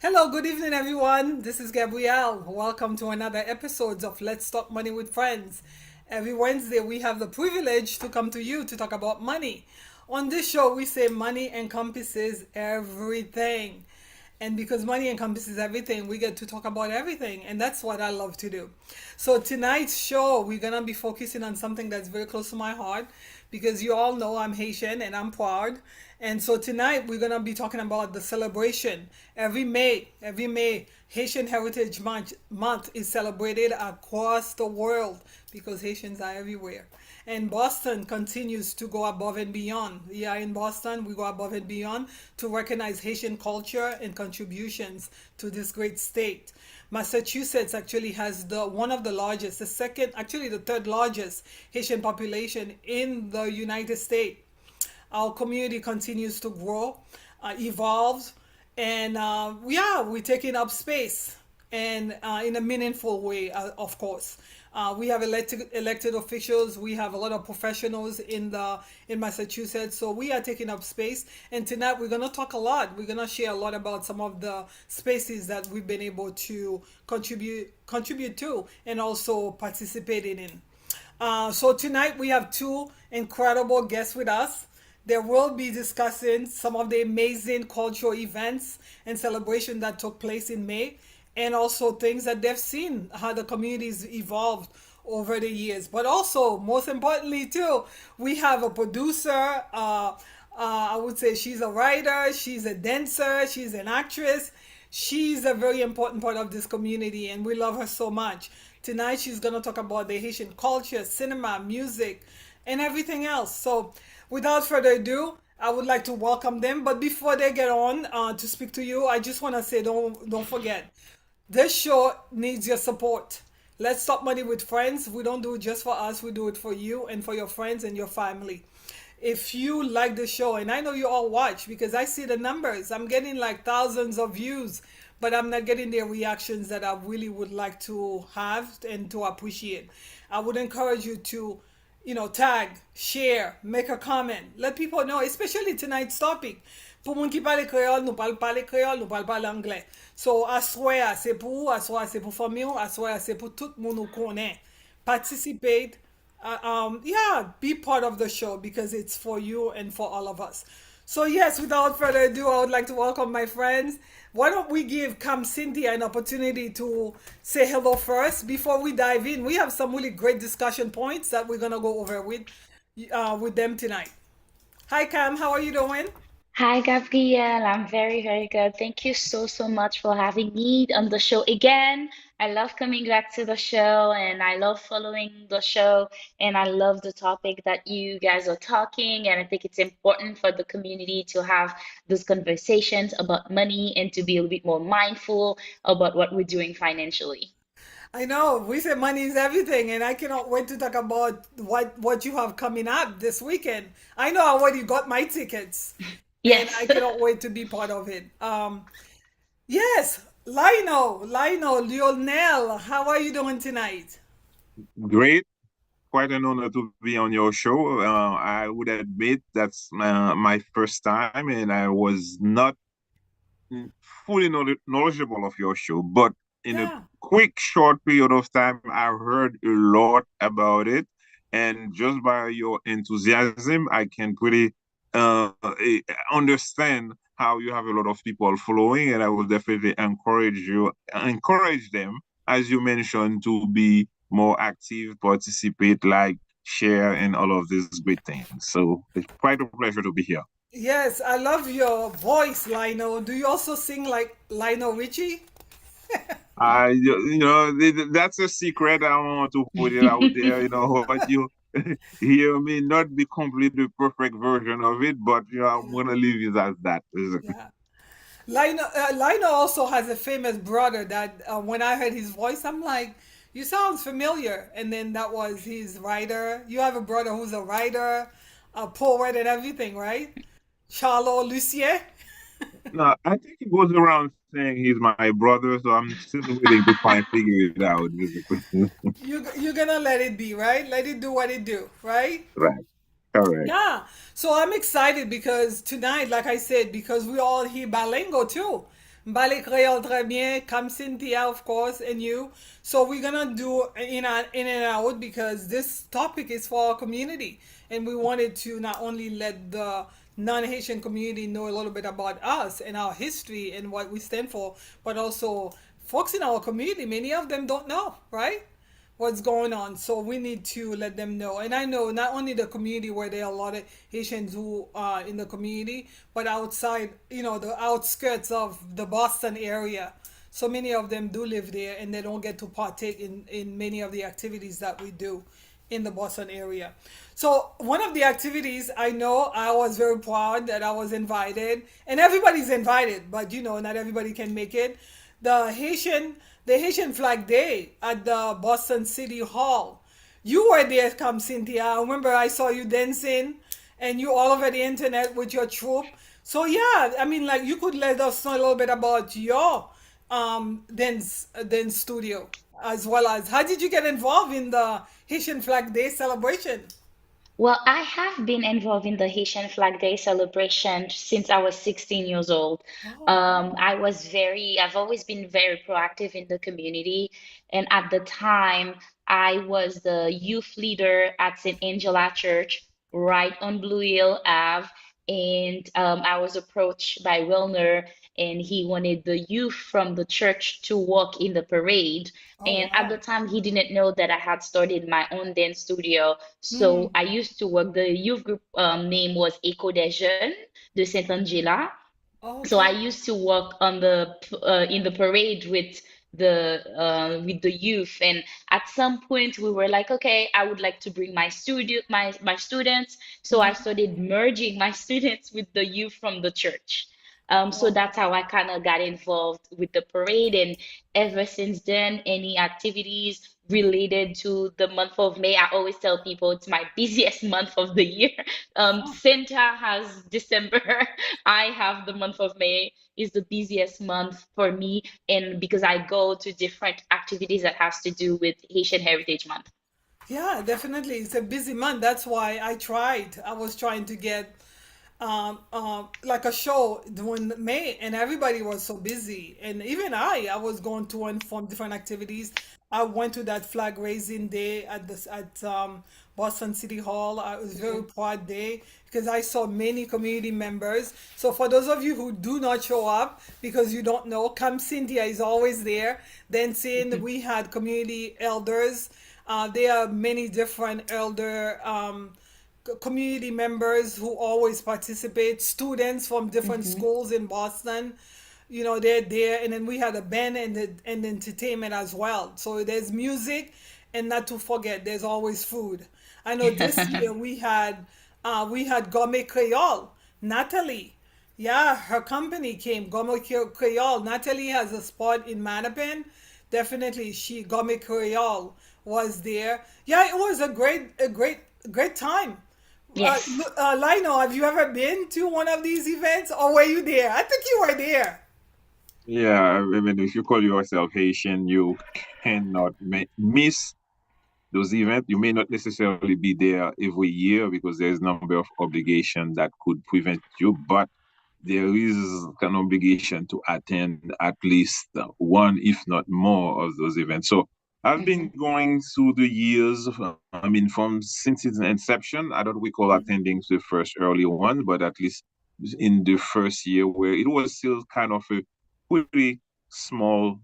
Hello, good evening, everyone. This is Gabrielle. Welcome to another episode of Let's Talk Money with Friends. Every Wednesday, we have the privilege to come to you to talk about money. On this show, we say money encompasses everything. And because money encompasses everything, we get to talk about everything. And that's what I love to do. So, tonight's show, we're going to be focusing on something that's very close to my heart because you all know I'm Haitian and I'm proud. And so, tonight, we're going to be talking about the celebration. Every May, Haitian Heritage Month is celebrated across the world because Haitians are everywhere. And Boston continues to go above and beyond. Yeah, in Boston, we go above and beyond to recognize Haitian culture and contributions to this great state. Massachusetts actually has the one of the largest, the second, actually the third largest Haitian population in the United States. Our community continues to grow, evolve, and yeah, we're taking up space and in a meaningful way, of course. We have elected officials. We have a lot of professionals in Massachusetts, so we are taking up space. And tonight we're gonna talk a lot. We're gonna share a lot about some of the spaces that we've been able to contribute to and also participating in. So tonight we have two incredible guests with us. They will be discussing some of the amazing cultural events and celebration that took place in May, and also things that they've seen how the communities evolved over the years. But also, most importantly, too, we have a producer. I would say she's a writer, she's a dancer, she's an actress. She's a very important part of this community, and we love her so much. Tonight, she's going to talk about the Haitian culture, cinema, music, and everything else. So, without further ado, I would like to welcome them. But before they get on to speak to you, I just want to say don't forget, this show needs your support. Let's Stop Money with Friends. We don't do it just for us, we do it for you and for your friends and your family. If you like the show, and I know you all watch because I see the numbers, I'm getting like thousands of views, but I'm not getting the reactions that I really would like to have and to appreciate. I would encourage you to, tag, share, make a comment. Let people know, especially tonight's topic. Pour moun ki pale kreol, pale kreol, nou pale anglais. So, aswaya se pou ou, aswaya se pou fami ou, aswaya se pou tout moun ou konen. Participate. Yeah, be part of the show because it's for you and for all of us. So, yes, without further ado, I would like to welcome my friends. Why don't we give Cam Cynthia an opportunity to say hello first before we dive in? We have some really great discussion points that we're gonna go over with them tonight. Hi, Cam. How are you doing? Hi, Gabrielle. I'm very, very good. Thank you so much for having me on the show again. I love coming back to the show and I love following the show and I love the topic that you guys are talking. And I think it's important for the community to have those conversations about money and to be a little bit more mindful about what we're doing financially. I know we say money is everything, and I cannot wait to talk about what you have coming up this weekend. I know I already got my tickets, and I Yes. cannot wait to be part of it. Yes, Lionel, how are you doing tonight? Great. Quite an honor to be on your show. I would admit that's my first time, and I was not mm, fully knowledgeable of your show. But in a Yeah. quick, short period of time, I heard a lot about it. And just by your enthusiasm, I can pretty understand how you have a lot of people following. And I will definitely encourage them, as you mentioned, to be more active, participate, like, share, and all of these great things. So it's quite a pleasure to be here. Yes, I love your voice, Lionel. Do you also sing like Lionel Richie? That's a secret. I don't want to put it out there. You know, what you hear may not be completely the perfect version of it, but I'm Yeah, gonna leave it as that. yeah. Lionel also has a famous brother that when I heard his voice, I'm like, you sound familiar. And then that was his writer. You have a brother who's a writer, a poet, and everything, right? Charlo Lucier. No, I think he goes around saying he's my brother, so I'm still waiting to figure it out. You're gonna let it be, right? Let it do what it do, right? Right. Correct. Yeah. So I'm excited because tonight, like I said, because we all hear Balengo too. Mbale Creole très bien. Come Cynthia, of course, and you. So we're gonna do in and out because this topic is for our community, and we wanted to not only let the non-Haitian community know a little bit about us and our history and what we stand for, but also folks in our community. Many of them don't know, right? What's going on. So we need to let them know. And I know not only the community where there are a lot of Haitians who are in the community, but outside, the outskirts of the Boston area. So many of them do live there and they don't get to partake in many of the activities that we do in the Boston area. So one of the activities I know I was very proud that I was invited, and everybody's invited, but not everybody can make it. The Haitian the Haitian Flag Day at the Boston City Hall. You were there, come Cynthia. I remember I saw you dancing, and you all over the internet with your troupe. So yeah, I mean, like you could let us know a little bit about your dance studio, as well as how did you get involved in the Haitian Flag Day celebration? Well, I have been involved in the Haitian Flag Day celebration since I was 16 years old. Oh wow. I've always been very proactive in the community. And at the time, I was the youth leader at St. Angela Church, right on Blue Hill Ave. And I was approached by Wilner, and he wanted the youth from the church to walk in the parade. Oh And at the wow. time, he didn't know that I had started my own dance studio. So Hmm. I used to work, the youth group name was Écho des Jeunes de Saint-Angela. So I Okay. used to work on the in the parade with the youth, and at some point we were like, okay, I would like to bring my students. So I Hmm. started merging my students with the youth from the church. So Oh that's how I kind of got involved with the parade, and ever since then, any activities related to the month of May, I always tell people it's my busiest month of the year. Santa has December. I have the month of May is the busiest month for me, and because I go to different activities that has to do with Haitian Heritage Month. yeah, definitely. It's a busy month. That's why I tried. I was trying to get like a show during May, and everybody was so busy. And even I was going to and from different activities. I went to that flag raising day at Boston City Hall. It was a very Mhm. proud day because I saw many community members. So for those of you who do not show up because you don't know, Come Cynthia is always there. Then seeing we had community elders. There are many different elder community members who always participate, students from different Mhm. schools in Boston. They're there, and then we had a band and entertainment as well. So there's music, and not to forget, there's always food. I know this year we had Gourmet Creole, Natalie. Yeah, her company came, Gourmet Creole. Natalie has a spot in Manapin. Definitely, Gourmet Creole was there. Yeah, it was a great time. Yes. Lionel, have you ever been to one of these events, or were you there? I think you were there. Yeah, I mean, if you call yourself Haitian, you cannot miss those events. You may not necessarily be there every year because there's a number of obligations that could prevent you, but there is an obligation to attend at least one, if not more, of those events. So I've been Mhm. going through the years. I mean, from since its inception, I don't recall attending the first early one, but at least in the first year where it was still kind of a pretty small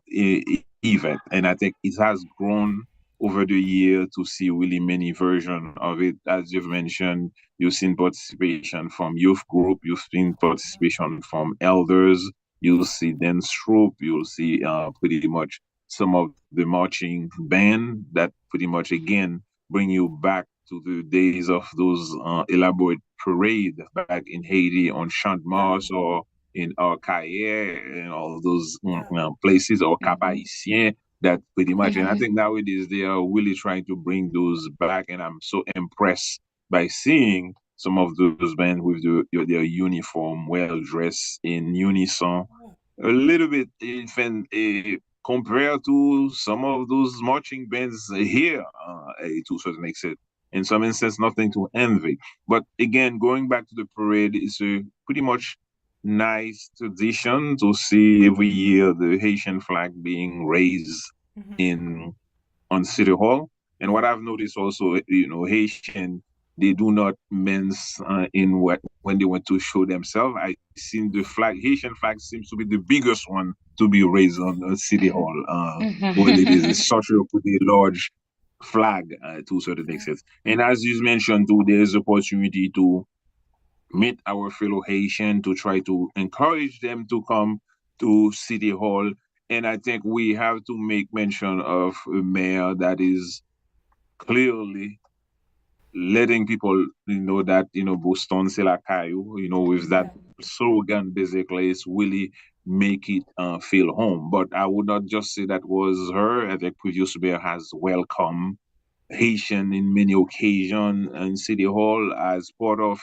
event, and I think it has grown over the year to see really many versions of it. As you've mentioned, you've seen participation from youth group, you've seen participation from elders, you'll see dance troupe, you'll see pretty much some of the marching band that pretty much again bring you back to the days of those elaborate parade back in Haiti on Champ de Yeah, Mars or in Arcaye and all those yeah, places or Cap Mhm. Haitien that pretty much. And I Mhm. think nowadays they are really trying to bring those back, and I'm so impressed by seeing some of those bands with their uniform, well dressed in unison, a little bit even compared to some of those marching bands here, to a certain extent. In some instance, nothing to envy. But again, going back to the parade, it's a pretty much nice tradition to see every year the Haitian flag being raised in on City Hall. And what I've noticed also, Haitian, they do not mince in what when they want to show themselves. I seen the flag, Haitian flag seems to be the biggest one to be raised on City Hall. Well, it is such a pretty large flag to a certain extent. And as you mentioned too, there is opportunity to meet our fellow Haitian to try to encourage them to come to City Hall. And I think we have to make mention of a mayor that is clearly letting people know that Boston c'est la caillou, with that Yeah. slogan basically it's really make it feel home. But I would not just say that was her. I think previous mayor has welcomed Haitian in many occasions in City Hall as part of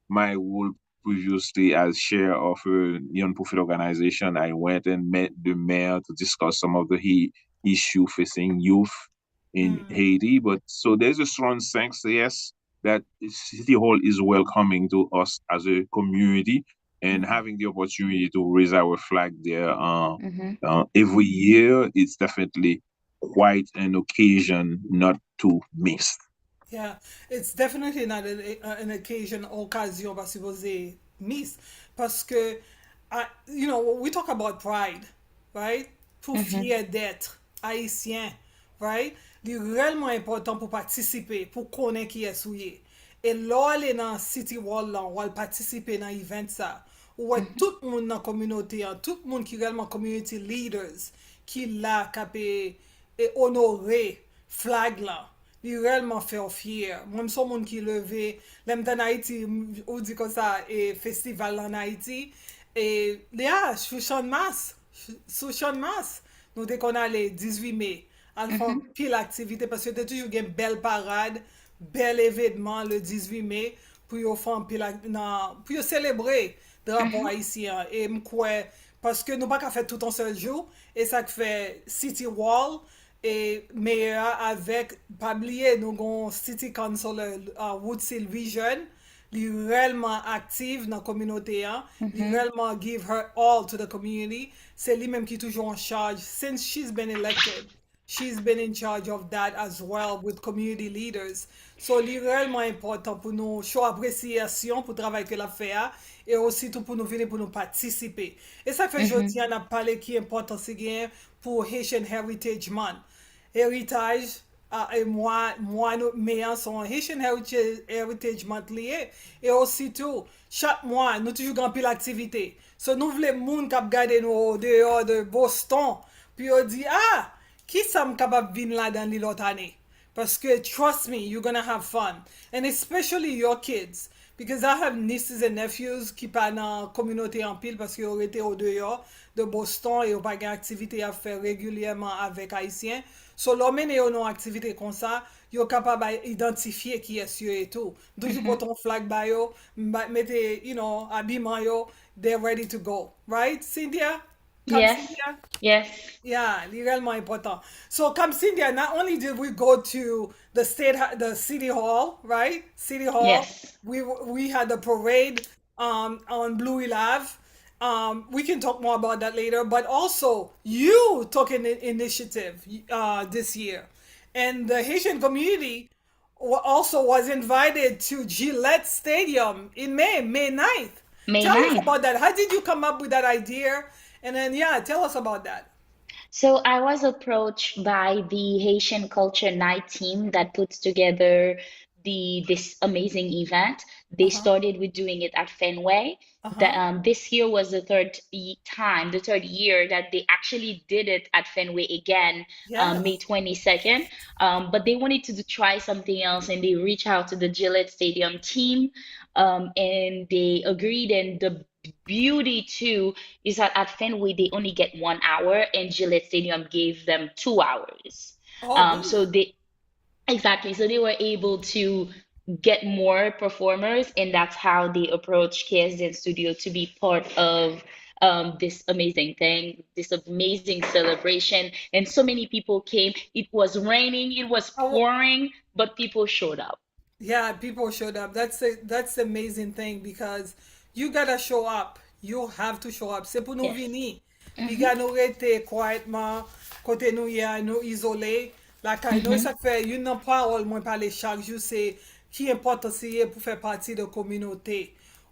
my role previously as chair of a non-profit organization. I went and met the mayor to discuss some of the issue facing youth in Haiti. But so there's a strong sense, yes, that City Hall is welcoming to us as a community and having the opportunity to raise our flag there every year. It's definitely quite an occasion not to miss. Yeah, it's definitely not an occasion, occasion va supposé miss. Parce que, we talk about pride, right? Pour fier d'être haïtien, right? Li réellement important pour participer, pour connaître qui est souillé. Et là, est dans City Wall, là, ou participer dans event ça. Ou tout le monde dans la communauté, hein, tout le monde qui est réellement community leaders, qui là, qui et honorer flag là. Li réellement fait fier. Moi, je suis monde qui levé, l'aime en Haïti, ou dit comme ça, et festival en Haïti. Et là, sous champ de masse, sous champ de masse, nous dès qu'on allait 18 mai, on fait pile activité parce que t'as toujours une belle parade, bel événement le 18 mai pour yo faire pile pour yo célébrer drapeau haïtien et m'kwe parce que nous pas qu'à faire tout en seul jour et ça fait City Wall et mais avec pas oublier nous avons City Council Woodsill Vision li réellement active dans la communauté hein, li réellement give her all to the community c'est lui même qui est toujours en charge since she's been elected she's been in charge of that as well with community leaders. So, li réellement important pour nous show appréciation pour le travail que la fait hein, et aussi tout pour nous venir pour nous participer. Et ça fait aujourd'hui, on a parlé qui est important c'est bien pour Haitian Heritage Month. Héritage et moi nous meilleurs sont Haitian Heritage Month lié et aussi tout chaque mois nous toujours grand pile activité so nous voulons moun k'ap gade nous au dehors de Boston puis on dit ah qui ça me capable venir là dans l'autre année parce que trust me you're gonna have fun and especially your kids because I have nieces and nephews qui pas dans la communauté en pile parce qu'ils ont été au dehors de Boston et ont pas d'activité à faire régulièrement avec Haïtiens. So, l'homme et une activité comme ça, yo capable d'identifier qui est sûr et tout. Toujours pour ton flag by yo, mettez, habillement yo, they're ready to go. Right, Cynthia? Come, Yes, Cynthia? yes, Yeah, réellement important. So, come Cynthia, not only did we go to the city hall, right? City hall. yes, We had the parade on Blue Hill Ave. We can talk more about that later. But also, you took an initiative this year, and the Haitian community also was invited to Gillette Stadium in May 9th. May Tell us 9th. about that. How did you come up with that idea? And then, yeah, tell us about that. So I was approached by the Haitian Culture Night team that puts together this amazing event. Uh They huh. started with doing it at Fenway. Uh huh. This year was the time, the third year that they actually did it at Fenway again, May Yes. 22nd. But they wanted to try something else and they reached out to the Gillette Stadium team and they agreed. And the beauty too is that at Fenway they only get 1 hour and Gillette Stadium gave them 2 hours. Oh, good. So they exactly so they were able to get more performers and that's how they approached KSDN Studio to be part of this amazing thing, this amazing celebration. And so many people came. It was raining, it was Oh, pouring, but people showed up. yeah, people showed up. That's the amazing thing because you gotta show up. You have to show up. Se pou nou Yes. vini. Pi Mm-hmm. ga nou rete quietman, kote nou ya, nou izole. La kay nou, e Mm-hmm. sak fe, yon nan parol mwen pale chak jou se ki important si ye pou fe parti de kominote.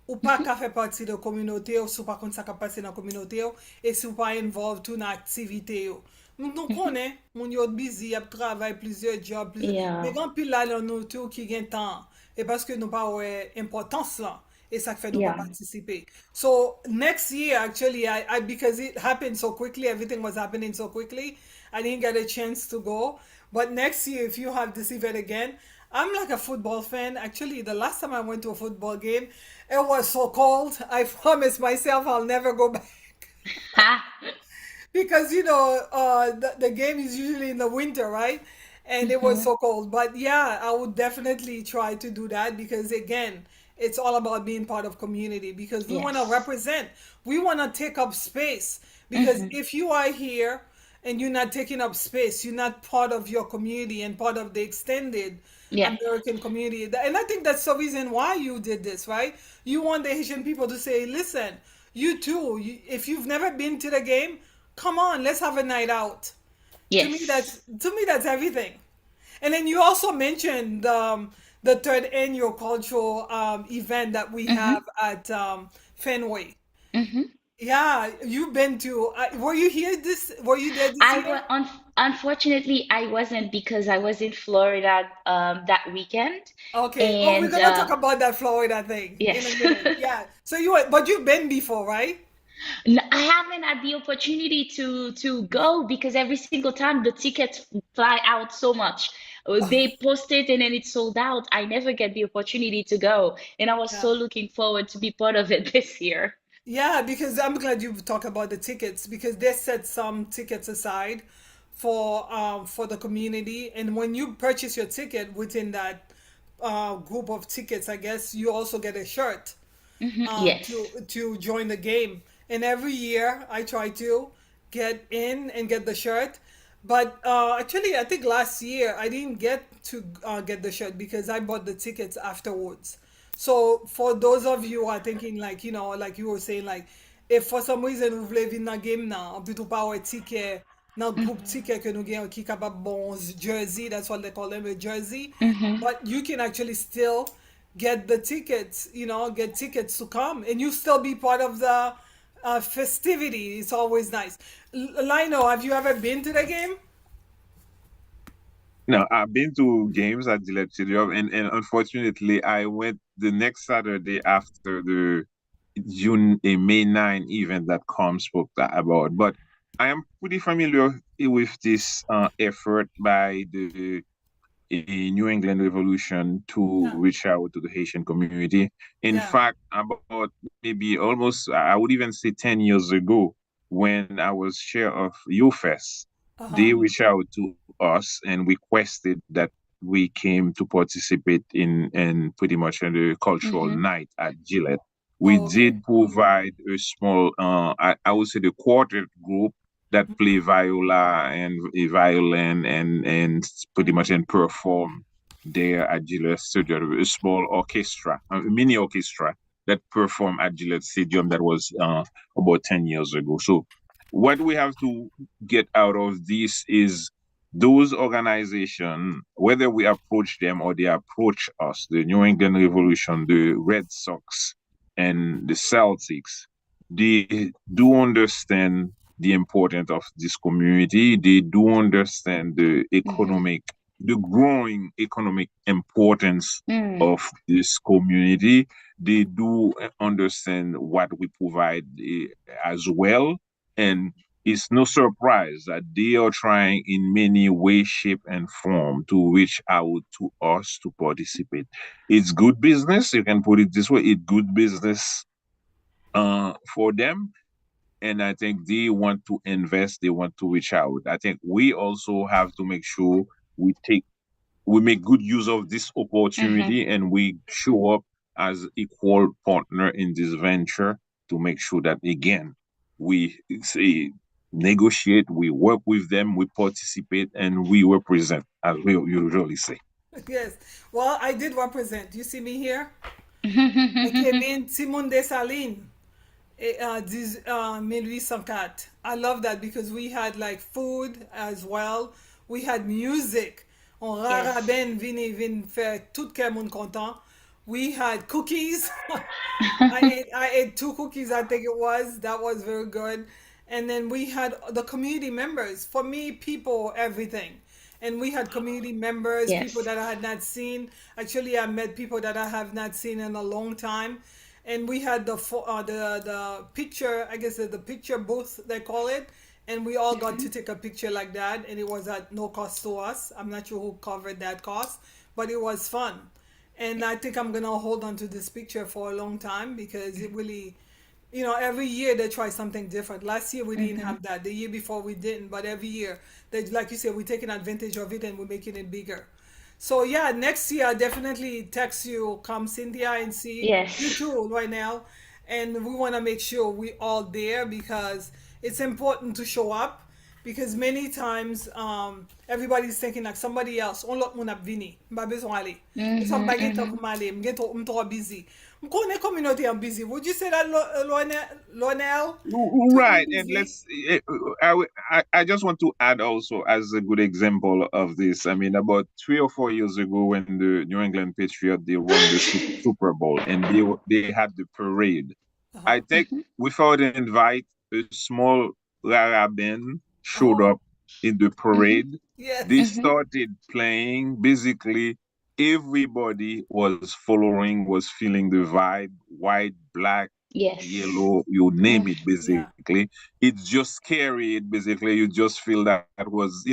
Ou pa ka fe parti de kominote ou sou pa kont sa ka pase nan kominote ou e sou pa involve tou nan aktivite yo. Nou konen, moun yot busy, ap travay, plizye job, plizye... Me Yeah. gan pil la nan nou tou ki gen tan. E paske nou pa we importans lan. E sak fe nou pa Yeah. participe. So, next year, actually, because it happened so quickly, everything was happening so quickly, I didn't get a chance to go. But next year, if you have this event again, I'm like a football fan. Actually, the last time I went to a football game, it was so cold. I promised myself I'll never go back. Ha. Because the game is usually in the winter, right? And it was Mm-hmm. so cold. But yeah, I would definitely try to do that because again, it's all about being part of community because we want to Yes. represent. We want to take up space because Mm-hmm. if you are here and you're not taking up space, you're not part of your community and part of the extended Yes. American community. And I think that's the reason why you did this, right? You want the Haitian people to say, listen, you too, if you've never been to the game, come on, let's have a night out. Yes. To me that's everything. And then you also mentioned the third annual cultural event that we Mm-hmm. have at Fenway. Mm-hmm. Yeah, you've been to. Were you here this? Were you there this I year? was unfortunately I wasn't because I was in Florida that weekend, Okay. Oh, we're and gonna talk about that Florida thing in a yes. minute. Yeah. So but you've been before, right? I haven't had the opportunity to go because every single time the tickets fly out so much. They post it and then it's sold out. I never get the opportunity to go, and I was Yeah. so looking forward to be part of it this year. Yeah, because I'm glad you talk about the tickets because they set some tickets aside for the community, and when you purchase your ticket within that group of tickets, I guess you also get a shirt Yes. to join the game. And every year I try to get in and get the shirt. But actually, I think last year I didn't get to get the shirt because I bought the tickets afterwards. So for those of you who are thinking like, like you were saying, like, if for some reason vous voulez venir dans game nan, puis tout pas un ticket, dans group Hmm. ticket que nous gagnons qui capable bon jersey, that's what they call them, a jersey. Hmm. But you can actually still get the tickets, get tickets to come, and you still be part of the festivity. It's always nice. Lino, have you ever been to the game? No, I've been to games at Gillette Stadium, and unfortunately, I went the next Saturday after the May 9 event that Com spoke about. But I am pretty familiar with this effort by the New England Revolution to Yeah, reach out to the Haitian community. In yeah. fact, about maybe almost, I would even say 10 years ago, when I was chair of UFES, they Uh-huh. reached out to us and requested that we came to participate in pretty much in the cultural Hmm. night at Gillette. We Oh, okay. did provide a small, I would say the quartet group that play viola and a violin and pretty much and perform there at Gillette Stadium. A small orchestra, a mini orchestra that performed at Gillette Stadium that was about 10 years ago. So what we have to get out of this is those organizations, whether we approach them or they approach us, the New England Revolution, the Red Sox, and the Celtics, they do understand the importance of this community. They do understand Hmm. the growing economic importance Mm. of this community. They do understand what we provide as well. And it's no surprise that they are trying in many ways, shape, and form to reach out to us to participate. It's good business, you can put it this way, it's good business for them, and I think they want to invest, they want to reach out. I think we also have to make sure we take we make good use of this Hmm. opportunity and we show up as equal partner in this venture to make sure that again we say negotiate, we work with them, we participate, and we represent, as we usually say. Yes. Well, I did represent. You see me here? I came in Simone Dessalines. 1804. I love that because we had like food as well. We had music. On rara Yes. ben vin faire tout ke moun content. We had cookies. I ate two cookies, I think it was. That was very good. And then we had the community members. For me, people, everything. And we had community members, people Yes. that I had not seen. Actually, I met people that I have not seen in a long time. And we had the picture, I guess the picture booth they call it, and we all got to Hmm. take a picture like that, and it was at no cost to us. I'm not sure who covered that cost, but it was fun. And I think I'm gonna hold on to this picture for a long time because it really, every year they try something different. Last year we didn't Hmm. have that. The year before we didn't, but every year they, like you said, we're taking advantage of it and we're making it bigger. So yeah, next year I definitely text you, come Cynthia and see you Yes. too right now, and we want to make sure we all there because it's important to show up because many times everybody's thinking like somebody else on lot moun ap vini mba bezon ale e so Hmm. mba gen tan Hmm. pou male m tro busy m konen community am busy. Would you say that, Lonel, to be Right, and busy? I just want to add also as a good example of this. I mean, about 3 or 4 years ago, when the New England Patriots they won the Super Bowl and they had the parade. I Uh-huh. think without an invite, a small Rara band showed Oh, up in the Hmm. parade. They yes. Hmm. started playing. Basically, everybody was following, was feeling the vibe, white, black, Yes. yellow, you Hmm. name it, Yeah. basically. It's just scary. Basically, you just feel that was,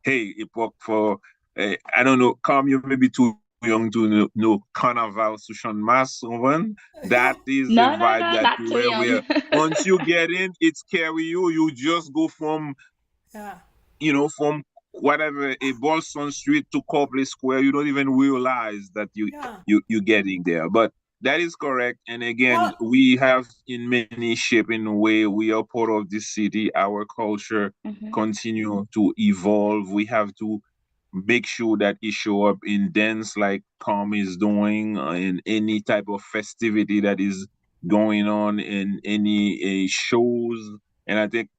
hey, epoch for, I don't know, Calm, you may be too young to know Carnaval Sushan Mas, one. That is a No, no, vibe no, that not you too where young. once you get in, it scary you. You just go from Yeah. from whatever a Boston Street to Copley Square, you don't even realize that Yeah. you're getting there. But that is correct. And again, Well, we have in many shape in a way we are part of this city. Our culture Hmm. continue to evolve. We have to make sure that it show up in dance like Calm is doing, in any type of festivity that is going on in any shows. And I think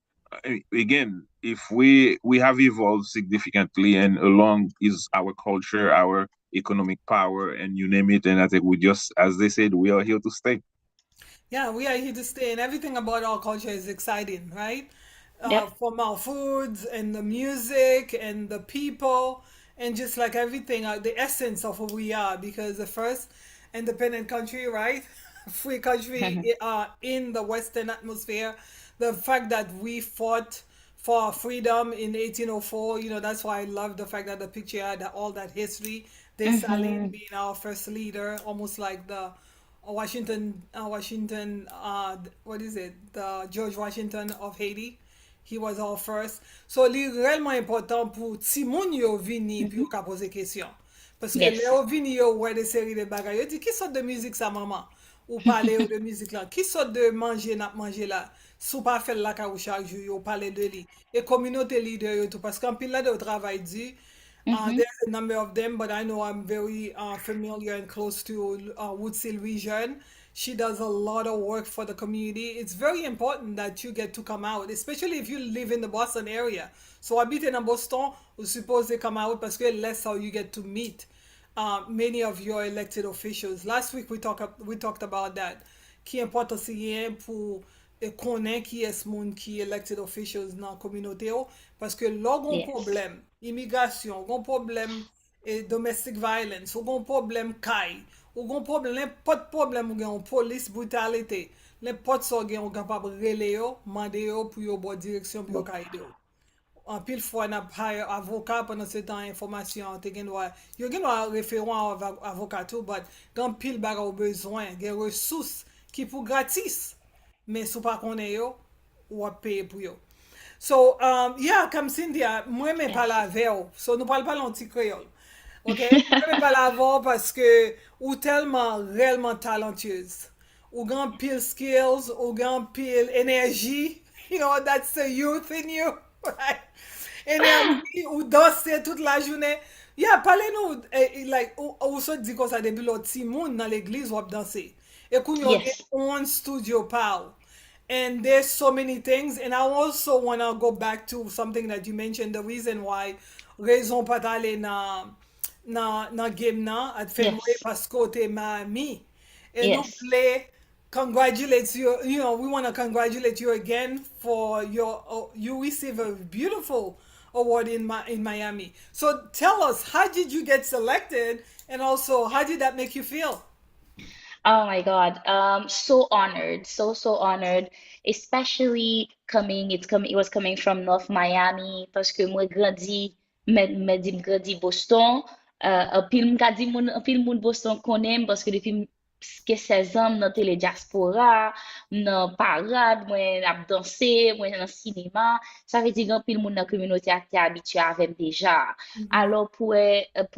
again, if we have evolved significantly, and along is our culture, our economic power, and you name it, and I think we just, as they said, we are here to stay. yeah, we are here to stay, and everything about our culture is exciting, right? Yep. From our foods and the music and the people, and just like everything, the essence of who we are. Because the first independent country, right? Free country in the Western atmosphere. The fact that we fought for our freedom in 1804, that's why I love the fact that the picture had all that history. Dessalines Hmm. being our first leader, almost like the what is it? The George Washington of Haiti. He was our first. So, li relman important pou ti moun yo vini pi Hmm. yo ka pose kesyon. Paske le Yes. yo vini yo wè de seri de bagay. Yo di, ki sort de müzik sa maman? Ou pale ou de müzik la? Ki sort de manje nap manje la? Sou pa fel la ka ou chak jou yo pale de li. E kominote li de yo tou. Paske an pil la de yo travay di. Hmm. There's a number of them, but I know I'm very familiar and close to Woodsill region. She does a lot of work for the community. It's very important that you get to come out, especially if you live in the Boston area. So habite in Boston, ou suppose they come out parce que less how you get to meet many of your elected officials. Last week we talked about that. Ki important si yen pou konen ki es moun ki elected officials nan kominote yo. Paske lò gon Yes. problem, imigrasyon, gon problem domestic violence, ou gon problem kay, ou gon problem, len pot problem ou gen yon police brutalite, len pot so gen yon kapab rele yo, mande yo pou yo bo direksyon pou yo ka ide yo. An pil fwa nap hay avokat pendant se tan informasyon te gen wè. Yo gen wè referan avokat tou, but gan pil baga ou bezwen, gen resous ki pou gratis. Men sou pa konen yo, wap peye pou yo. So, yeah, comme Cynthia, mwen men Yes. pala ave ou. So, nou pal pala an ti kreol. Ok? Mwen men pala ave ou paske ou telman relman talentueuse. Ou gan pil skills, ou gan pil enerji. You know, that's the youth in you. Right? Enerji, ou danse toute la jounen. Yeah, pale nou, like, ou so di kon sa debi lo ti moun nan l'eglize wap danse. E koun yo gen Yes. on studio pa ou. And there's so many things. And I also want to go back to something that you mentioned, the reason why raison pas aller na game na at Fenway Yes, parce que t'es Miami. And nous yes. play congratulate you, we want to congratulate you again for your, you receive a beautiful award in Miami. So tell us, how did you get selected, and also how did that make you feel? Oh my God. So honored, so honored, especially it was coming from North Miami parce que moi grandi, me di m grandi Boston. Un pile moun Boston konem parce que depuis que 16 ans dans télé diaspora, dans parade, moi ap danser, moi dans cinéma, ça veut dire un pile moun dans communauté a été habitué avec déjà. Alors pour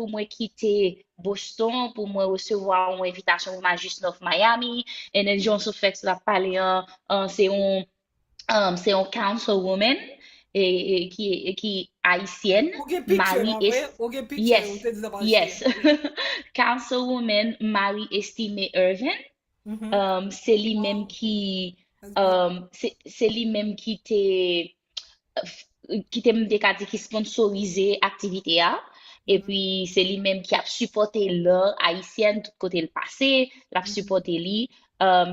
moi quitter Boston, pour moi recevoir une invitation pour ma juste North Miami, et les gens se fait la parler, c'est un councilwoman qui haïtienne, Ou gen picture, Marie en vrai? est, Ou gen picture, ou yes, te disapache? yes, Ok. councilwoman Marie Estimé Irvin. Mhm. C'est lui-même Wow, qui, that's beautiful. c'est lui-même qui te mde ka di ki sponsorize aktivite a, et Mhm. puis c'est lui-même qui a supporté l'art haïtienne tout côté le passé, l'a Mhm. supporté li.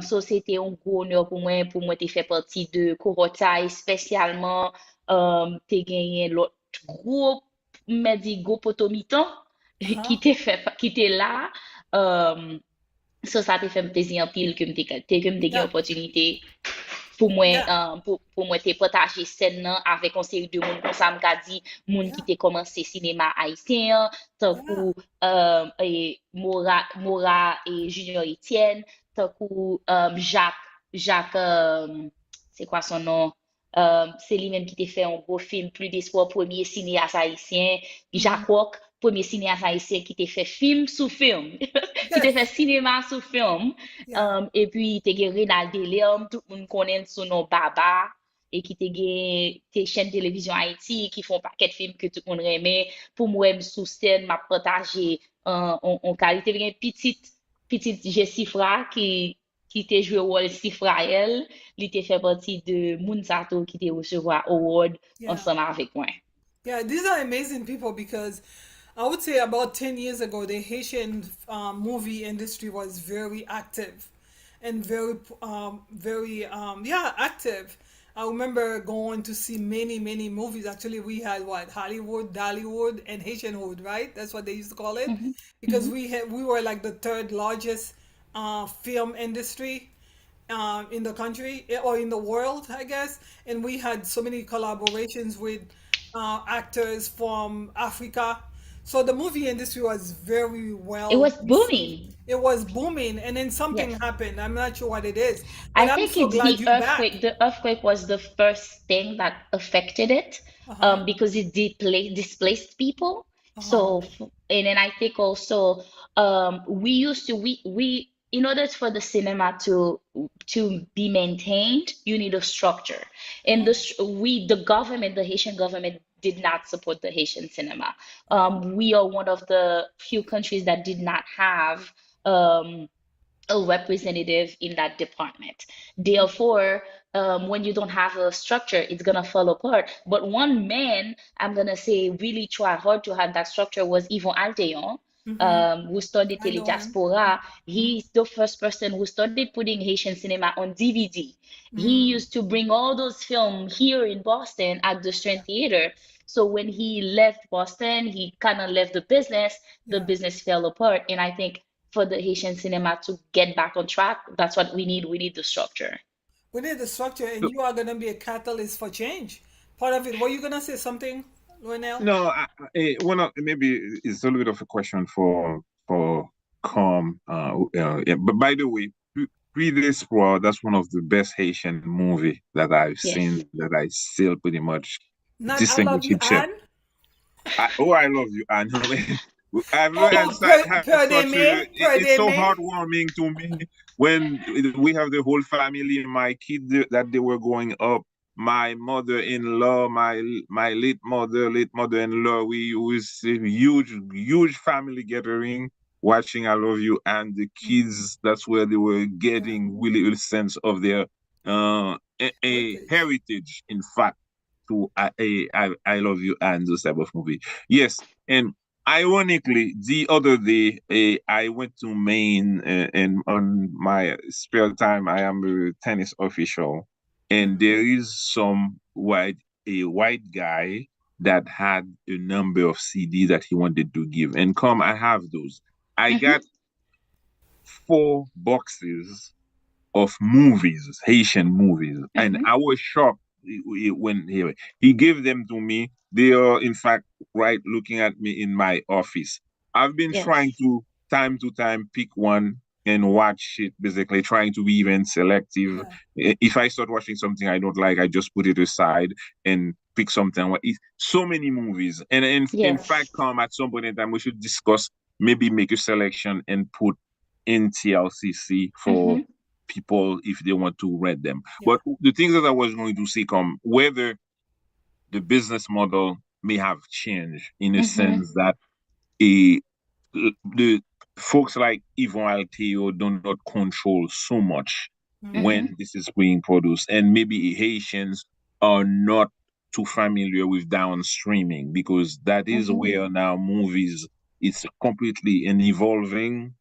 So c'était un gros honneur pour moi te fait partie de Korotai, spécialement te gagné l'autre gros, me dit gros potomitan Uh-huh. qui te là. Um, so ça te fait plaisir en pile que me te gagné Yeah, opportunité yeah, pour moi te partager scène nan avec une série de monde comme ça m'a dit monde qui yeah, te commencé cinéma haïtien tant yeah. que Mora et Junior Etienne tant que Jacques c'est quoi son nom c'est lui-même qui t'a fait un beau film Plus d'espoir premier cinéaste haïtien Mhm. Jacques Roch premier cinéaste haïtien qui t'a fait film sous film qui t'a fait Yes, cinéma sous film yeah, et puis, te gen Renal Delerme, tout le monde connaît son nom Baba, et qui te gen te chaînes télévision Haïti, qui font paquet de films que tout le monde aimait. Pour moi, sous scène, m'a partagé en qualité. Gen petite Jessifra qui te joué rôle Sifra elle, il te fait partie de Mounsato qui te recevoir award yeah. ensemble avec moi. Yeah, these are amazing people because I would say about 10 years ago, the Haitian movie industry was very active and yeah, active. I remember going to see many, many movies. Actually, we had what? Hollywood, Dollywood, and Haitian Hood, right? That's what they used to call it. Mhm, Because mhm. we were like the third largest film industry in the country, or in the world, I guess. And we had so many collaborations with actors from Africa. So the movie industry was very It well was received. booming. It was booming, and then something Yes. happened. I'm not sure what it is, I but I'm think so it's glad the you back. earthquake. The earthquake was the first thing that affected it, Uh huh. because it displaced people. Uh huh. And then I think also, we used to we in order for the cinema to be maintained, you need a structure. Uh And huh. the government, the Haitian government, did not support the Haitian cinema. Uh huh. We are one of the few countries that did not have. Um, a representative in that department. Therefore, when you don't have a structure, it's gonna fall apart. But one man, I'm gonna say, really try hard to have that structure was Yvon Alteon, Mm-hmm. who studied I know him. Telediaspora. Mm-hmm. He's the first person who started putting Haitian cinema on DVD. He Mm-hmm. used to bring all those films here in Boston at the Strand Theater. So when he left Boston, he kind of left the Yeah. business fell apart. And I think for the Haitian cinema to get back on track, that's what we need. We need the structure. We need the structure, and So, you are gonna be a catalyst for change. Part of it. Were you gonna say something, Lionel? no, maybe it's a little bit of a question for Com. Yeah, but by the way, Previous War, that's one of the best Haitian movie that I've Yes. seen that I still pretty much Not I love distinguish you, itself. Anne. I love you, and I've had, Oh, had per such a. day, per It's day, so me. heartwarming to me when we have the whole family, my kids that they were growing up, my mother-in-law, my late mother-in-law. We was a huge family gathering, watching I Love You, and the Mhm. kids. That's where they were Yeah. getting really a sense of their a Heritage. heritage, in fact, to I Love You and those type of movie. Yes, and ironically, the other day, I went to Maine, and on my spare time, I am a tennis official, and Mhm. there is a white guy that had a number of CDs that he wanted to give, and come, I have those. I got Mm-hmm. 4 boxes of movies, Haitian movies, and Mm-hmm. I was shocked when he gave them to me. They are, in fact, right looking at me in my office. I've been trying Yes. to time, pick one and watch it, basically trying to be even selective. Yeah. If I start watching something I don't like, I just put it aside and pick something. So many movies. And in Yeah. fact, Yes. come at some point in time, we should discuss, maybe make a selection and put in TLCC for Mm-hmm. people if they want to rent them. Yeah. But the things that I was going to say, come, whether the business model may have changed in a Mm-hmm. sense that a the folks like Yvon Alteo do not control so much Mhm. Mm-hmm. when this is being produced, and maybe Haitians are not too familiar with downstreaming, because that is Mm-hmm. where now movies, it's completely an evolving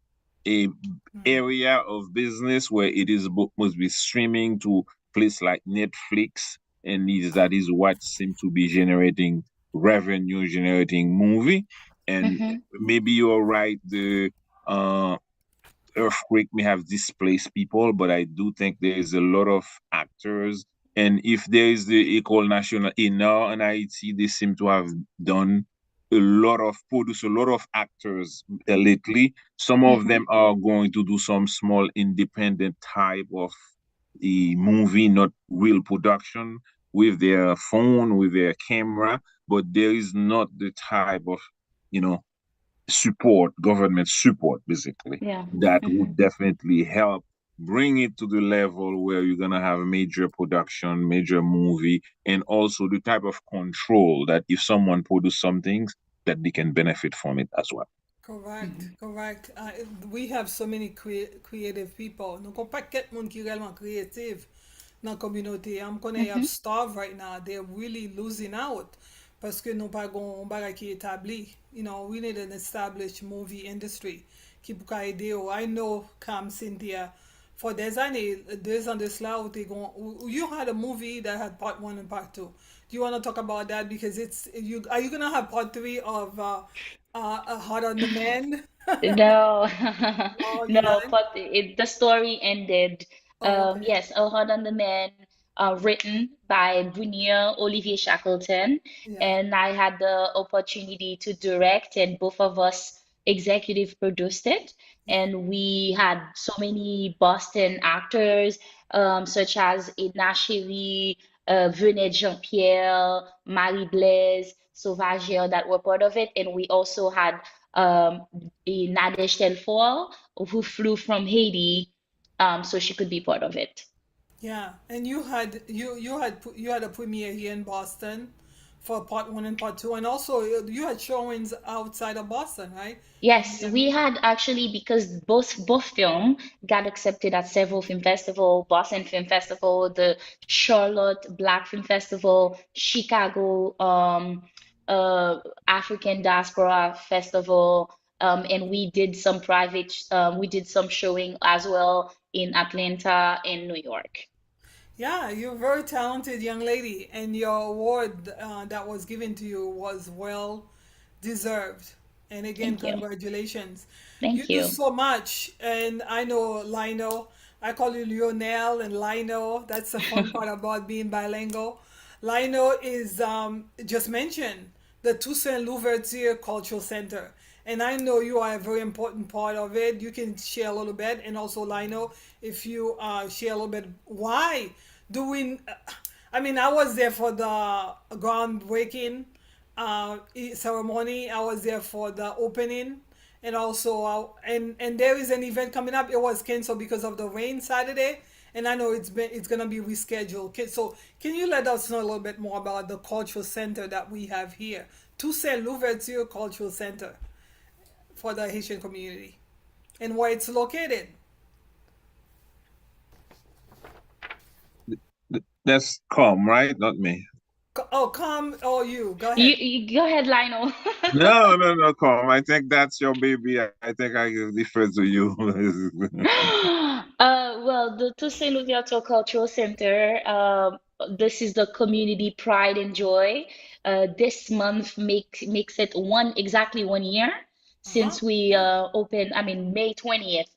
a Mhm. area of business where it is must be streaming to place like Netflix, and that is what seems to be generating revenue, generating movie. And Mm-hmm. maybe you're right, the uh earthquake may have displaced people, but I do think there is a lot of actors. And if there is the École Nationale in now and Haiti, they seem to have done produce a lot of actors lately. Some of Mm-hmm. them are going to do some small independent type of the movie, not real production, with their phone, with their camera, but there is not the type of, you know, support, government support, basically, Yeah. that Mm-hmm. would definitely help bring it to the level where you're gonna have major production, major movie, and also the type of control that if someone produce some things, that they can benefit from it as well. Correct, Mm-hmm. correct. We have so many creative people. Nou kon pa ket moun ki relman kreatif nan kominote. Am konen y ap Mm-hmm. starve right now. They're really losing out. Paske nou pa gon bagay ki etabli. You know, we need an established movie industry ki pou ka ede yo. I know, Cam, Cynthia, for des années, des ans de cela, you had a movie that had part 1 and part 2. Do you want to talk about that? Because are you gonna have part 3 of Hot on Demand? No, No, you're no, not. but the story ended. Oh, okay. Yes, A Hot on the Man, written by Brunier Olivier Shackleton, Yeah, and I had the opportunity to direct, and both of us executive produced it. yeah, And we had so many Boston actors, such as Edna Chérie, Venette Jean-Pierre, Marie Blaise, Sauvagear, that were part of it, and we also had Nadège Telfor, who flew from Haiti, so she could be part of it. yeah. And you had a premiere here in Boston for part 1 and part 2, and also you had showings outside of Boston, right? In Yes, we DMV. had actually, because both film got accepted at several film festival, Boston Film Festival, the Charlotte Black Film Festival, Chicago African Diaspora Festival, and we did some showing as well in Atlanta and New York. Yeah, you're a very talented young lady, and your award that was given to you was well deserved. And again, Thank you. congratulations. You Thank do you. so much, and I know Lino. I call you Lionel and Lino. That's the fun part about being bilingual. Lino is just mentioned the Toussaint Louverture Cultural Center. And I know you are a very important part of it. You can share a little bit, and also Lino, if you share a little bit, why do we? I mean, I was there for the groundbreaking ceremony. I was there for the opening, and also and there is an event coming up. It was canceled because of the rain Saturday, and I know it's gonna be rescheduled. Okay, so can you let us know a little bit more about the cultural center that we have here, Toussaint Louverture Cultural Center for the Haitian community, and where it's located? That's calm, right? Not me. Oh, come, oh, you. Go You, ahead. you go ahead, Lionel. No, no, no, calm. I think that's your baby. I think I defer to you. Well, the Toussaint Louverture Cultural Center, this is the community pride and joy. This month makes it exactly 1 year Uh-huh. since we Yeah. opened. I mean, May 20th.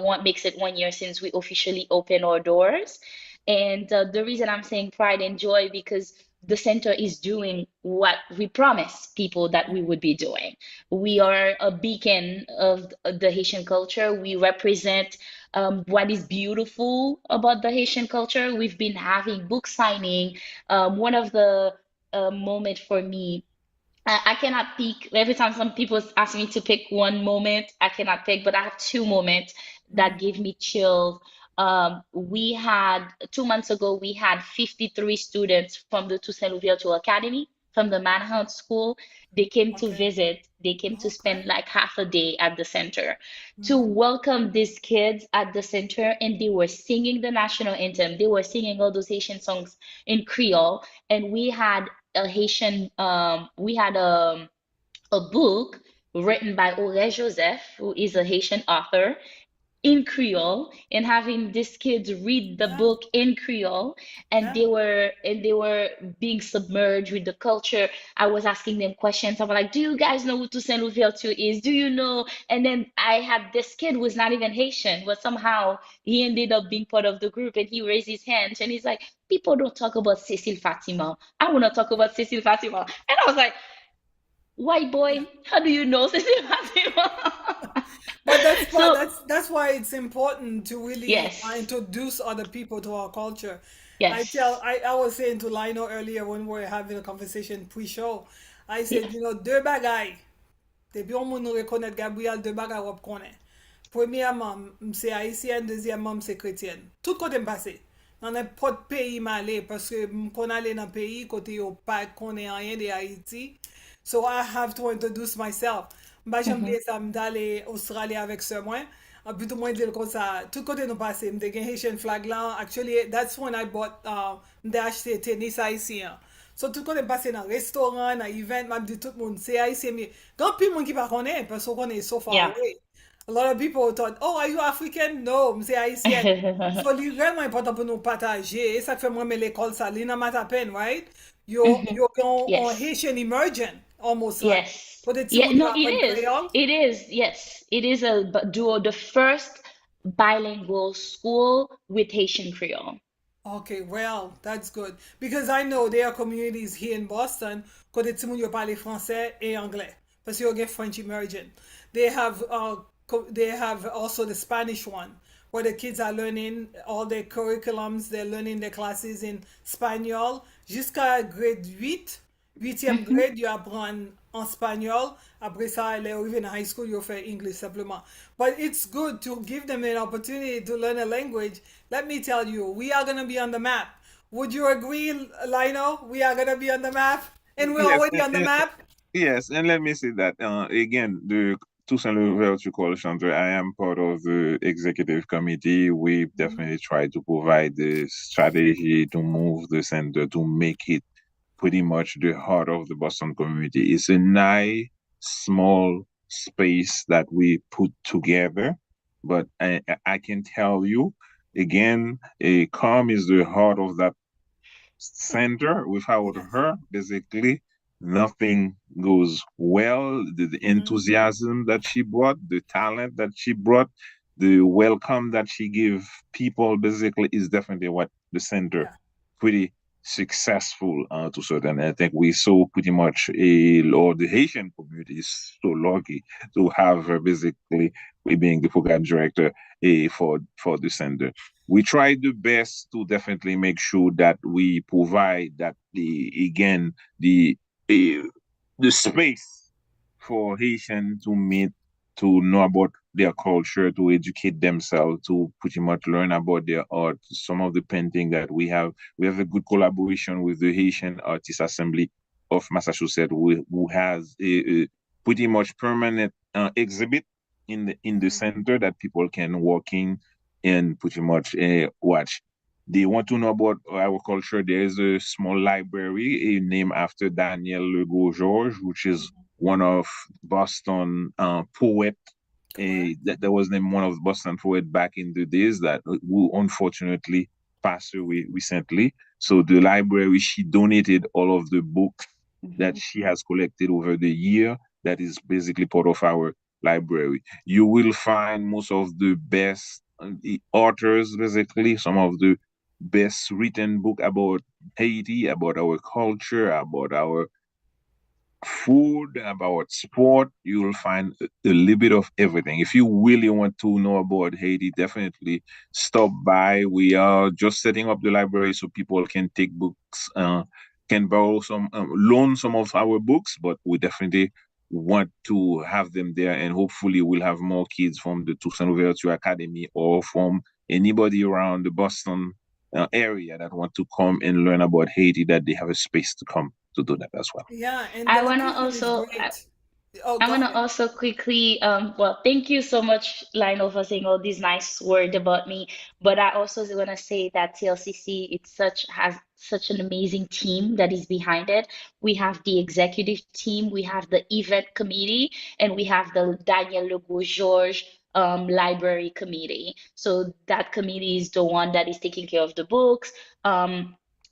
What makes it 1 year since we officially opened our doors. And the reason I'm saying pride and joy because the center is doing what we promised people that we would be doing. We are a beacon of the Haitian culture. We represent what is beautiful about the Haitian culture. We've been having book signing. One of the moment for me I cannot pick. Every time some people ask me to pick one moment, I cannot pick, but I have two moments that Mm. give me chills. We had 2 months ago, we had 53 students from the Toussaint Louverture Academy, from the Manhunt School. They came to Okay. visit, they came to Okay. spend like half a day at the center to Mm-hmm. welcome these kids at the center, and they were singing the national anthem. They were singing all those Haitian songs in Creole, and we had a book written by Auré Joseph, who is a Haitian author, in Creole, and having these kids read the Yeah. book in Creole, and Yeah. they were being submerged with the culture. I was asking them questions. I was like, "Do you guys know who Toussaint Louverture is? Do you know?" And then I had this kid who was not even Haitian, but somehow he ended up being part of the group, and he raised his hand and he's like, "People don't talk about Cecile Fatima. I want to talk about Cecile Fatima." And I was like, "White boy, how do you know Cecile Fatima?" But that's why So that's why it's important to really yes, introduce other people to our culture. yes. I was saying to Lino earlier when we were having a conversation pre-show, I Yeah. said, deux bagailles. Depi on moun nou rekonnet Gabriel, deux bagay wap konen. Premièrement, mse Haitien, deuxièmement, mse chrétien. Tout kote m pase. Nan n'importe pays m ale, paske m kon ale nan pays kote yo pa konen anyen de Haiti. So I have to introduce myself. Mba jam Hmm. liye sa m dale Australie avek se mwen. Puis tout mwen dil kon sa, tout kote nou pase, m de gen Haitian flag lan. Actually, that's when I bought, m de achete tenis Haitien. So tout kote m pase nan restoran, nan event, m ap di tout moun, se Haitien mi. Gan pi moun ki pa konen, paso konen so far Yeah. away. A lot of people thought, oh, are you African? No, m se Haitien. So li relman important pou nou pataje, e sak fe mwen me l'ekol sa, li nan matapen, right? Hmm. Yo gen an Yes. Haitian emergent, almost like. Yes. Kote ti Yeah, moun yo no, it apren is. Creole. It is. Yes. It is a duo, the first bilingual school with Haitian Creole. Okay, well, that's good. Because I know there are communities here in Boston kote ti moun yo pale français et anglais. Parce yo get French emergent. They have also the Spanish one where the kids are learning all their curriculums, they're learning their classes in Spanish jusqu'à grade 8. 8e Hmm. grade, you apprend en espagnol. Après ça, les arrivé in high school, you fait English simplement. But it's good to give them an opportunity to learn a language. Let me tell you, we are going to be on the map. Would you agree, Lino? We are going to be on the map? And we're Yes, already on the map? yes, and let me say that again, the Toussaint Louverture Call Center, I am part of the executive committee. We Mhm. definitely try to provide the strategy to move the center to make it pretty much the heart of the Boston community. It's a nice, small space that we put together, but I can tell you again, a calm is the heart of that center. Without Yes. her, basically, nothing goes well. The Hmm. enthusiasm that she brought, the talent that she brought, the welcome that she gave people, basically, is definitely what the center Yeah. pretty successful to certain. I think we saw pretty much or the Haitian community is so lucky to have her basically being the program director for the center. We try the best to definitely make sure that we provide that uh, the space for Haitian to meet, to know about their culture, to educate themselves, to pretty much learn about their art. Some of the painting that we have a good collaboration with the Haitian Artists Assembly of Massachusetts, who has a pretty much permanent exhibit in the center that people can walk in and pretty much watch. they want to know about our culture, there is a small library named after Daniel Legault Georges, which is one of Boston poet. Correct. That was named one of Boston poet back in the days that who unfortunately passed away recently. So the library, she donated all of the books that Mhm. she has collected over the year. That is basically part of our library. You will find most of the best the authors, basically some of the best written book about Haiti, about our culture, about our food, about sport. You will find a little bit of everything. If you really want to know about Haiti, definitely stop by. We are just setting up the library so people can take books, can borrow some, loan some of our books, but we definitely want to have them there, and hopefully we'll have more kids from the Toussaint Louverture Academy or from anybody around the Boston area that want to come and learn about Haiti, that they have a space to come to do that as well. Yeah, and the I wanna location is also great. Oh, I go want to ahead. also quickly, well, thank you so much, Lionel, for saying all these nice words about me. But I also want to say that TLCC, it's such has such an amazing team that is behind it. We have the executive team, we have the event committee, and we have the Daniel Legault Georges library committee. So that committee is the one that is taking care of the books,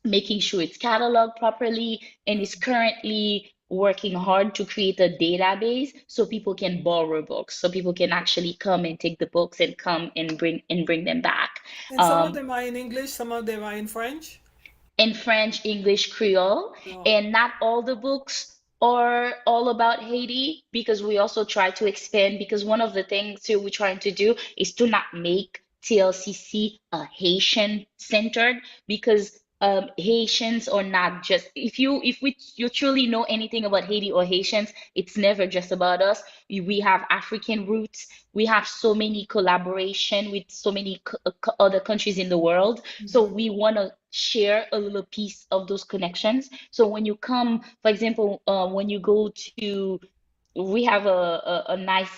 making sure it's cataloged properly, and is currently working hard to create a database so people can borrow books, so people can actually come and take the books and come and bring them back. And some of Um, them are in English, some of them are in French. in French, English, Creole, Oh, and not all the books are all about Haiti because we also try to expand because one of the things too we're trying to do is to not make TLCC a Haitian centered because Haitians are not just if we you truly know anything about Haiti or Haitians, it's never just about us. We have African roots. We have so many collaboration with so many other countries in the world, so mhm. we want to share a little piece of those connections. So when you come, for example, when you go to, we have a nice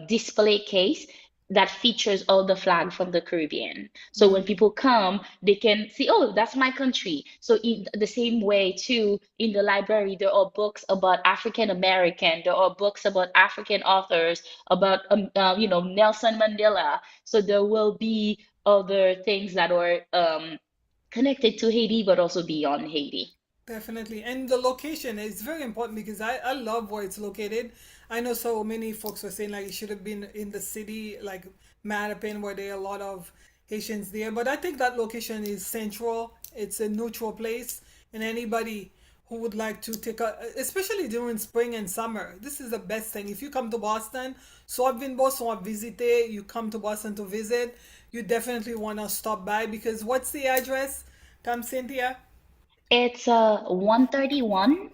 display case that features all the flag from the Caribbean. So when people come, they can see, oh, that's my country. So in the same way too, in the library, there are books about African American, there are books about African authors, about Nelson Mandela. So there will be other things that are connected to Haiti, but also beyond Haiti. Definitely. And the location is very important because I love where it's located. I know so many folks were saying like it should have been in the city, like Mattapan, where there are a lot of Haitians there. But I think that location is central. It's a neutral place. And anybody who would like to take a, especially during spring and summer, this is the best thing. If you come to Boston, soit vin Boston visiter, you come to Boston to visit, you definitely want to stop by because what's the address? Come, Cynthia? It's 131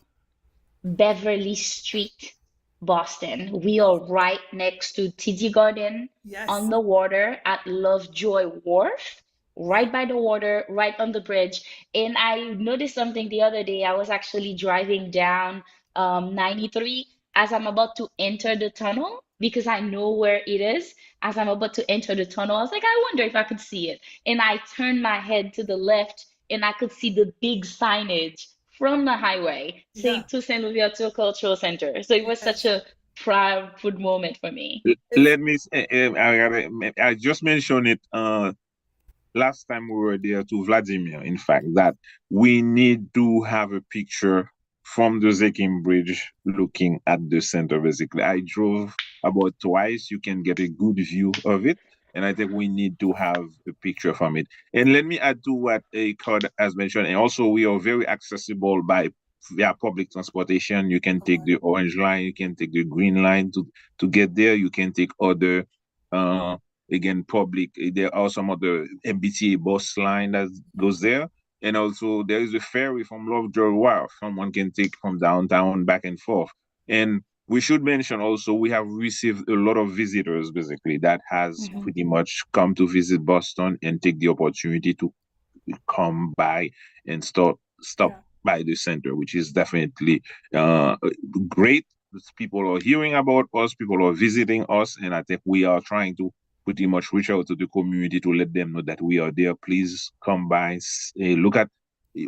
Beverly Street, Boston. We are right next to TD Garden on Yes. the water at Lovejoy Wharf, Yeah. right by the water, right on the bridge. And I noticed something the other day. I was actually driving down 93 as I'm about to enter the tunnel because I know where it is. As I'm about to enter the tunnel, I was like, I wonder if I could see it. And I turned my head to the left and I could see the big signage from the highway Yeah. saying Toussaint Louverture Cultural Center. So it was such Yes. a proud moment for me. It's Let me. I just mentioned it. Last time we were there to Vladimir, in fact, that we need to have a picture from the Zekim Bridge looking at the center, basically. I drove about twice. You can get a good view of it. And I think we need to have a picture from it. And let me add to what a Card has mentioned. And also, we are very accessible by via public transportation. You can take correct. the orange line, you can take the green line to get there. You can take other uh again public. There are some other MBTA bus line that goes there, and also there is a ferry from Lovejoy Wharf. Someone can take from downtown back and forth. And we should mention also we have received a lot of visitors basically that has Mhm. pretty much come to visit Boston and take the opportunity to come by and stop Yeah. by the center, which is definitely uh, great. People are hearing about us, people are visiting us, and I think we are trying to pretty much reach out to the community to let them know that we are there. Please come by, look at.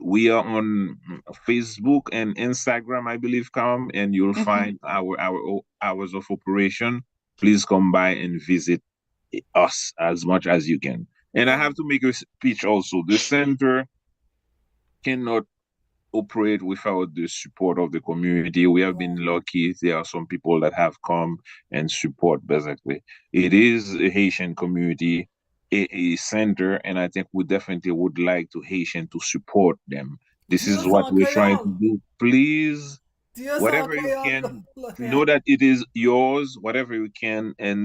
We are on Facebook and Instagram, I believe, come and you'll Hmm. find our hours of operation. Please come by and visit us as much as you can. And I Oh, have to make a speech also. The center cannot operate without the support of the community. We have been lucky. There are some people that have come and support basically. It is a Haitian community, a center, and I think we definitely would like to Haitian to support them. This is Dios what en we're trying to créole. do. Please, Dios en whatever you créole, can, know Lynette. that it is yours, whatever you can, and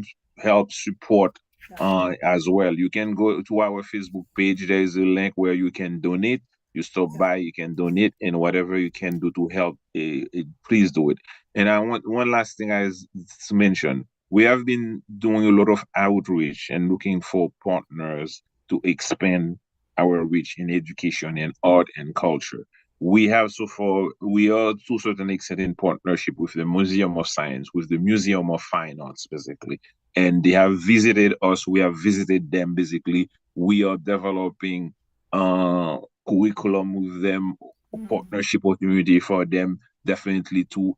help support Yeah. as well. You can go to our Facebook page. There is a link where you can donate. You stop Yeah. by, you can donate, and whatever you can do to help, please do it. And I want one last thing to mention. We have been doing a lot of outreach and looking for partners to expand our reach in education and art and culture. We have so far, we are to a certain extent in partnership with the Museum of Science, with the Museum of Fine Arts, basically. And they have visited us, we have visited them, basically. We are developing uh, curriculum with them, partnership opportunity for them, definitely to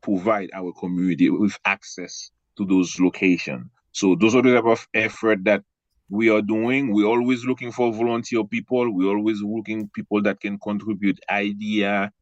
provide our community with access to those locations. So those are the type of effort that we are doing. We're always looking for volunteer people. We're always looking people that can contribute idea,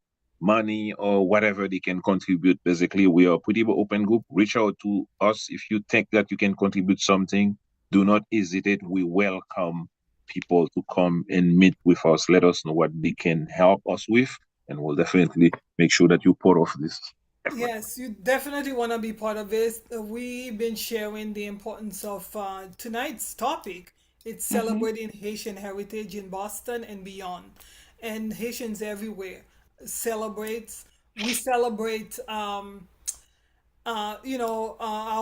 money, or whatever they can contribute. Basically, we are a pretty open group. Reach out to us if you think that you can contribute something. Do not hesitate. We welcome people to come and meet with us. Let us know what they can help us with, and we'll definitely make sure that you're part of this effort. Yes, you definitely want to be part of this. We've been sharing the importance of tonight's topic. It's Hmm. celebrating Haitian heritage in Boston and beyond. And Haitians everywhere celebrates. We celebrate our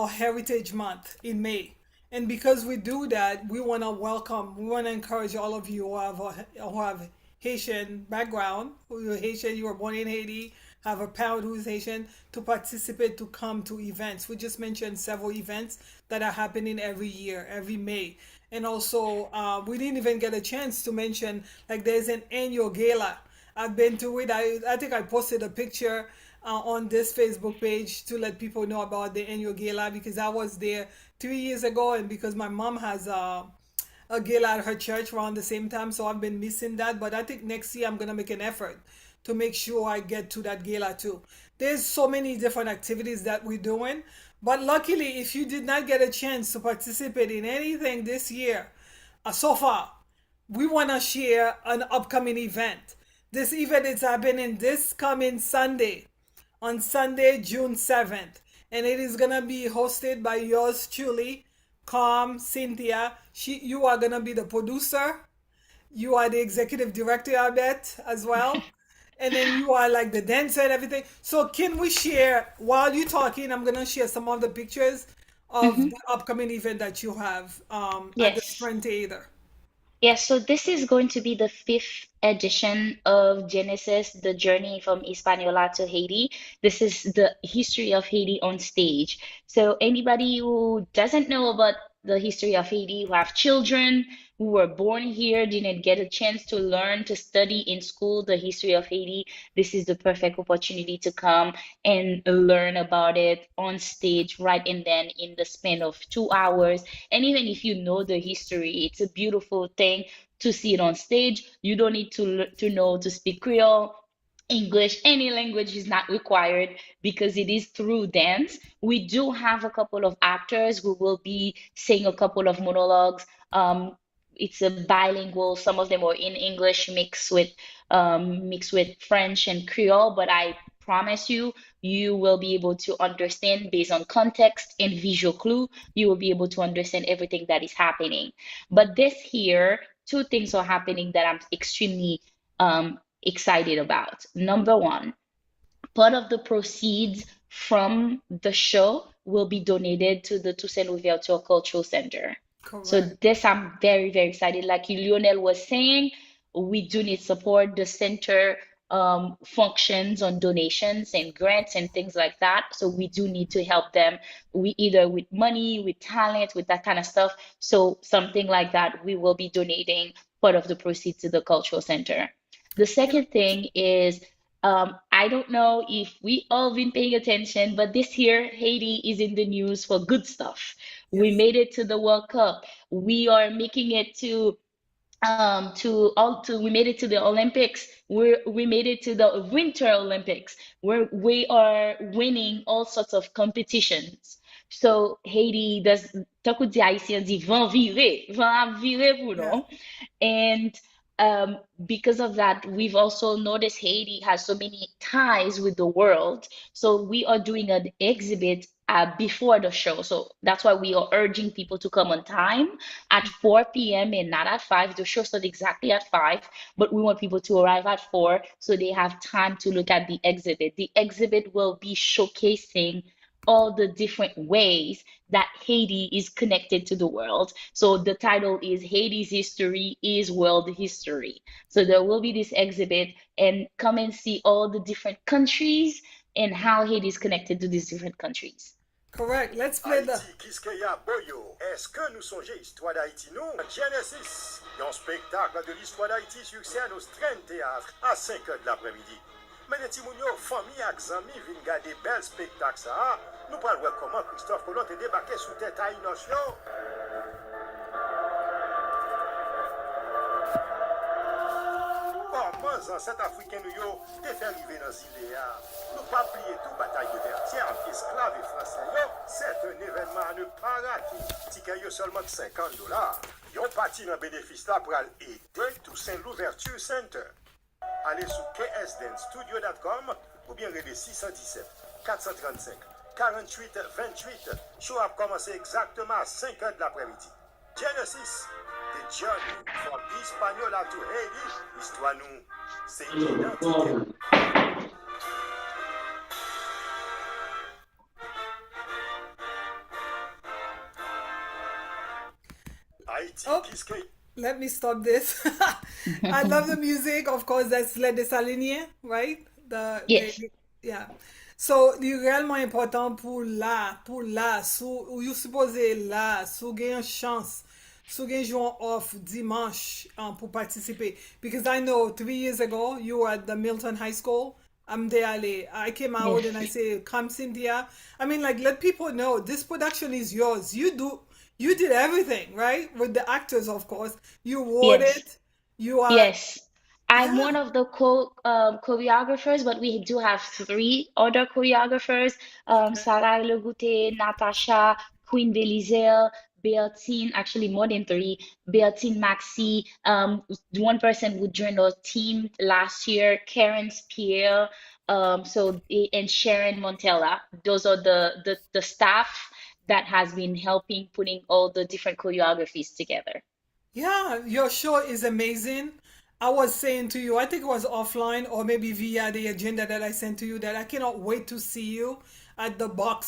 Heritage Month in May. And because we do that, we want to encourage all of you who have Haitian background, who are Haitian, you were born in Haiti, have a parent who is Haitian, to participate, to come to events. We just mentioned several events that are happening every year, every May. And also, we didn't even get a chance to mention, like, there's an annual gala. I've been to it. I think I posted a picture on this Facebook page to let people know about the annual gala because I was there 3 years ago, and because my mom has a gala at her church around the same time, so I've been missing that. But I think next year I'm gonna make an effort to make sure I get to that gala too. There's so many different activities that we're doing, but luckily, if you did not get a chance to participate in anything this year, so far, we want to share an upcoming event. This event is happening this coming Sunday, on Sunday, June 7th. And it is going to be hosted by yours truly, Calm Cynthia. You are going to be the producer. You are the executive director, I bet, as well. And then you are like the dancer and everything. So, can we share, while you're talking, I'm going to share some of the pictures of Hmm. the upcoming event that you have at the Yes. Sprint Theater. Yes, so this is going to be the fifth edition of Genesis, the journey from Hispaniola to Haiti. This is the history of Haiti on stage. So anybody who doesn't know about the history of Haiti, who have children who were born here, didn't get a chance to learn, to study in school the history of Haiti, this is the perfect opportunity to come and learn about it on stage right and then in the span of 2 hours. And even if you know the history, it's a beautiful thing to see it on stage. You don't need to know to speak Creole. English, any language is not required because it is through dance. We do have a couple of actors who will be saying a couple of monologues. It's a bilingual. Some of them are in English mixed with French and Creole, but I promise you, you will be able to understand based on context and visual clue. You will be able to understand everything that is happening. But this here, two things are happening that I'm extremely excited about. Number one, part of the proceeds from the show will be donated to the Toussaint Louverture Cultural Center. So Correct. this I'm very, very excited. Like Lionel was saying, we do need support. The center functions on donations and grants and things like that. So we do need to help them. We either with money, with talent, with that kind of stuff. So something like that, we will be donating part of the proceeds to the cultural center. The Yeah, second thing is I don't know if we all been paying attention, but this year Haiti is in the news for good stuff. We yes. made it to the World Cup. We are making it to we made it to the Olympics. We made it to the Winter Olympics where we are winning all sorts of competitions. So Haiti does takou di Haitien di van ap vire pou Yeah. non. And um, because of that, we've also noticed Haiti has so many ties with the world. So we are doing an exhibit before the show. So that's why we are urging people to come on time at 4 p.m. and not at 5. The show starts exactly at 5, but we want people to arrive at 4 so they have time to look at the exhibit. The exhibit will be showcasing all the different ways that Haiti is connected to the world. So the title is Haiti's History is World History. So there will be this exhibit and come and see all the different countries and how Haiti is connected to these different countries. Correct. Let's play the. Haïti, kiske ya boyo? Est-ce que nous songeons l'histoire d'Haïti, nous? Genesis, un spectacle de l'histoire d'Haïti succède au strain théâtre à 5 heures de l'après-midi. Mais les Timounio, famille et amis viennent garder bel spectacle ça. Nous parlons comment Christophe Colomb est débarqué sous tête à Innotion. Comment cet Africain nous yo te fait arriver dans l'île là? Nous pas oublier tout bataille de Vertière entre esclaves et français yo, c'est un événement à ne pas rater. Ticket yo seulement de $50. Yon parti dans bénéfice là pour aider Toussaint l'ouverture center. Allez sur ksdance.studio.com ou bien relais 617 435 48 28. Show a commencé exactement à 5 heures de l'après-midi. Genesis, the journey from Hispaniola to Haiti, histoire nous, c'est identité. Haïti, Oh, qu'est-ce que... let me stop this. I love the music. Of course, that's Les Dessaliniers, right? Yes, Yeah. So, li realman important pou la, sou, ou you supposé la, sou gen chance, sou gen joun off dimanche pou participe. Because I know 3 years ago, you were at the Milton High School. I'm there, I came out and I yes, say, come Cynthia. I mean, like, let people know this production is yours. You did everything, right? With the actors, of course. You wrote yes. it. You are, Yes, I'm yeah, one of the choreographers, but we do have three other choreographers, okay. Sarah Legute, Natasha, Queen Belizel, Beatine, actually more than three, Beatine Maxi, one person who joined our team last year, Karen Spear, and Sharon Montella. Those are the staff that has been helping putting all the different choreographies together. Yeah, your show is amazing. I was saying to you, I think it was offline or maybe via the agenda that I sent to you that I cannot wait to see you at the Bach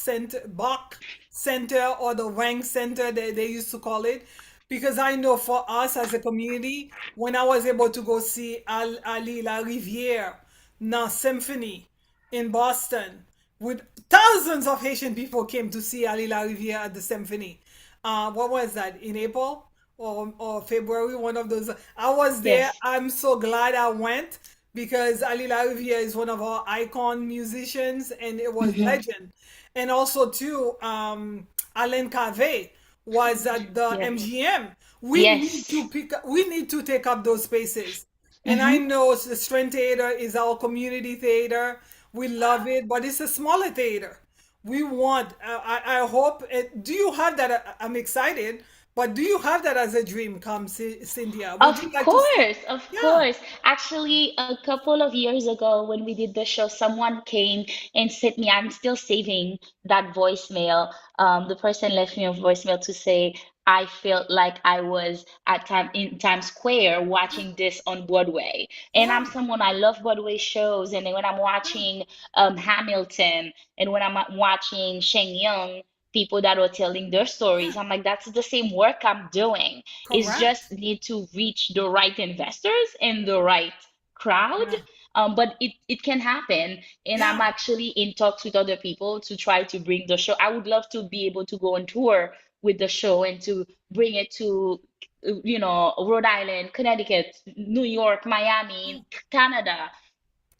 Center or the Wang Center that they used to call it. Because I know for us as a community, when I was able to go see Ali La Riviere, now Symphony in Boston, with thousands of Haitian people came to see Ali La Riviere at the Symphony. What was that, in April or February? One of those. I was there. Yes. I'm so glad I went because Ali La Riviere is one of our icon musicians, and it was Hmm. legend. And also too, Alain Cave was at the Yes. MGM. We need Yes. to pick. We need to take up those spaces. And I Hmm. know the Strength Theater is our community theater. We love it, but it's a smaller theater. We want. I hope. Do you have that? I'm excited, but do you have that as a dream? Come, Cynthia. Would you Of like to see? course, of Yeah. course. Actually, a couple of years ago when we did the show, someone came and sent me, I'm still saving that voicemail. The person left me a voicemail to say, I felt like I was at time in Times Square watching this on Broadway. And Yeah. I'm someone I love Broadway shows, and then when I'm Yeah. watching Hamilton and when I'm watching Sheng Young, people that are telling their Yeah. stories, I'm like, that's the same work I'm doing is just Correct. need to reach the right investors and the right crowd Yeah. But it can happen, and I'm Yeah. actually in talks with other people to try to bring the show. I would love to be able to go on tour with the show and to bring it to, Rhode Island, Connecticut, New York, Miami, Canada,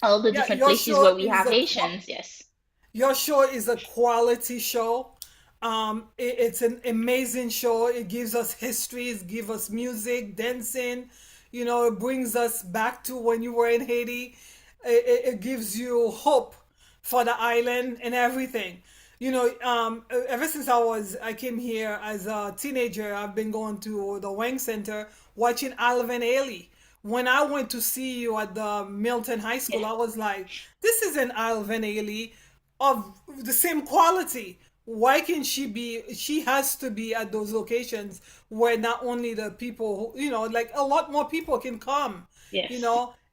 all the Yeah, different places where we have Haitians. Yes. your show is a quality show. It's an amazing show. It gives us history, it gives us music, dancing. It brings us back to when you were in Haiti. It gives you hope for the island and everything. Ever since I came here as a teenager, I've been going to the Wang Center watching Alvin Ailey. When I went to see you at the Milton High Yeah. School, I was like, this is an Alvin Ailey of the same quality. Why can she be? She has to be at those locations where not only the people, like a lot more people can come, Yes.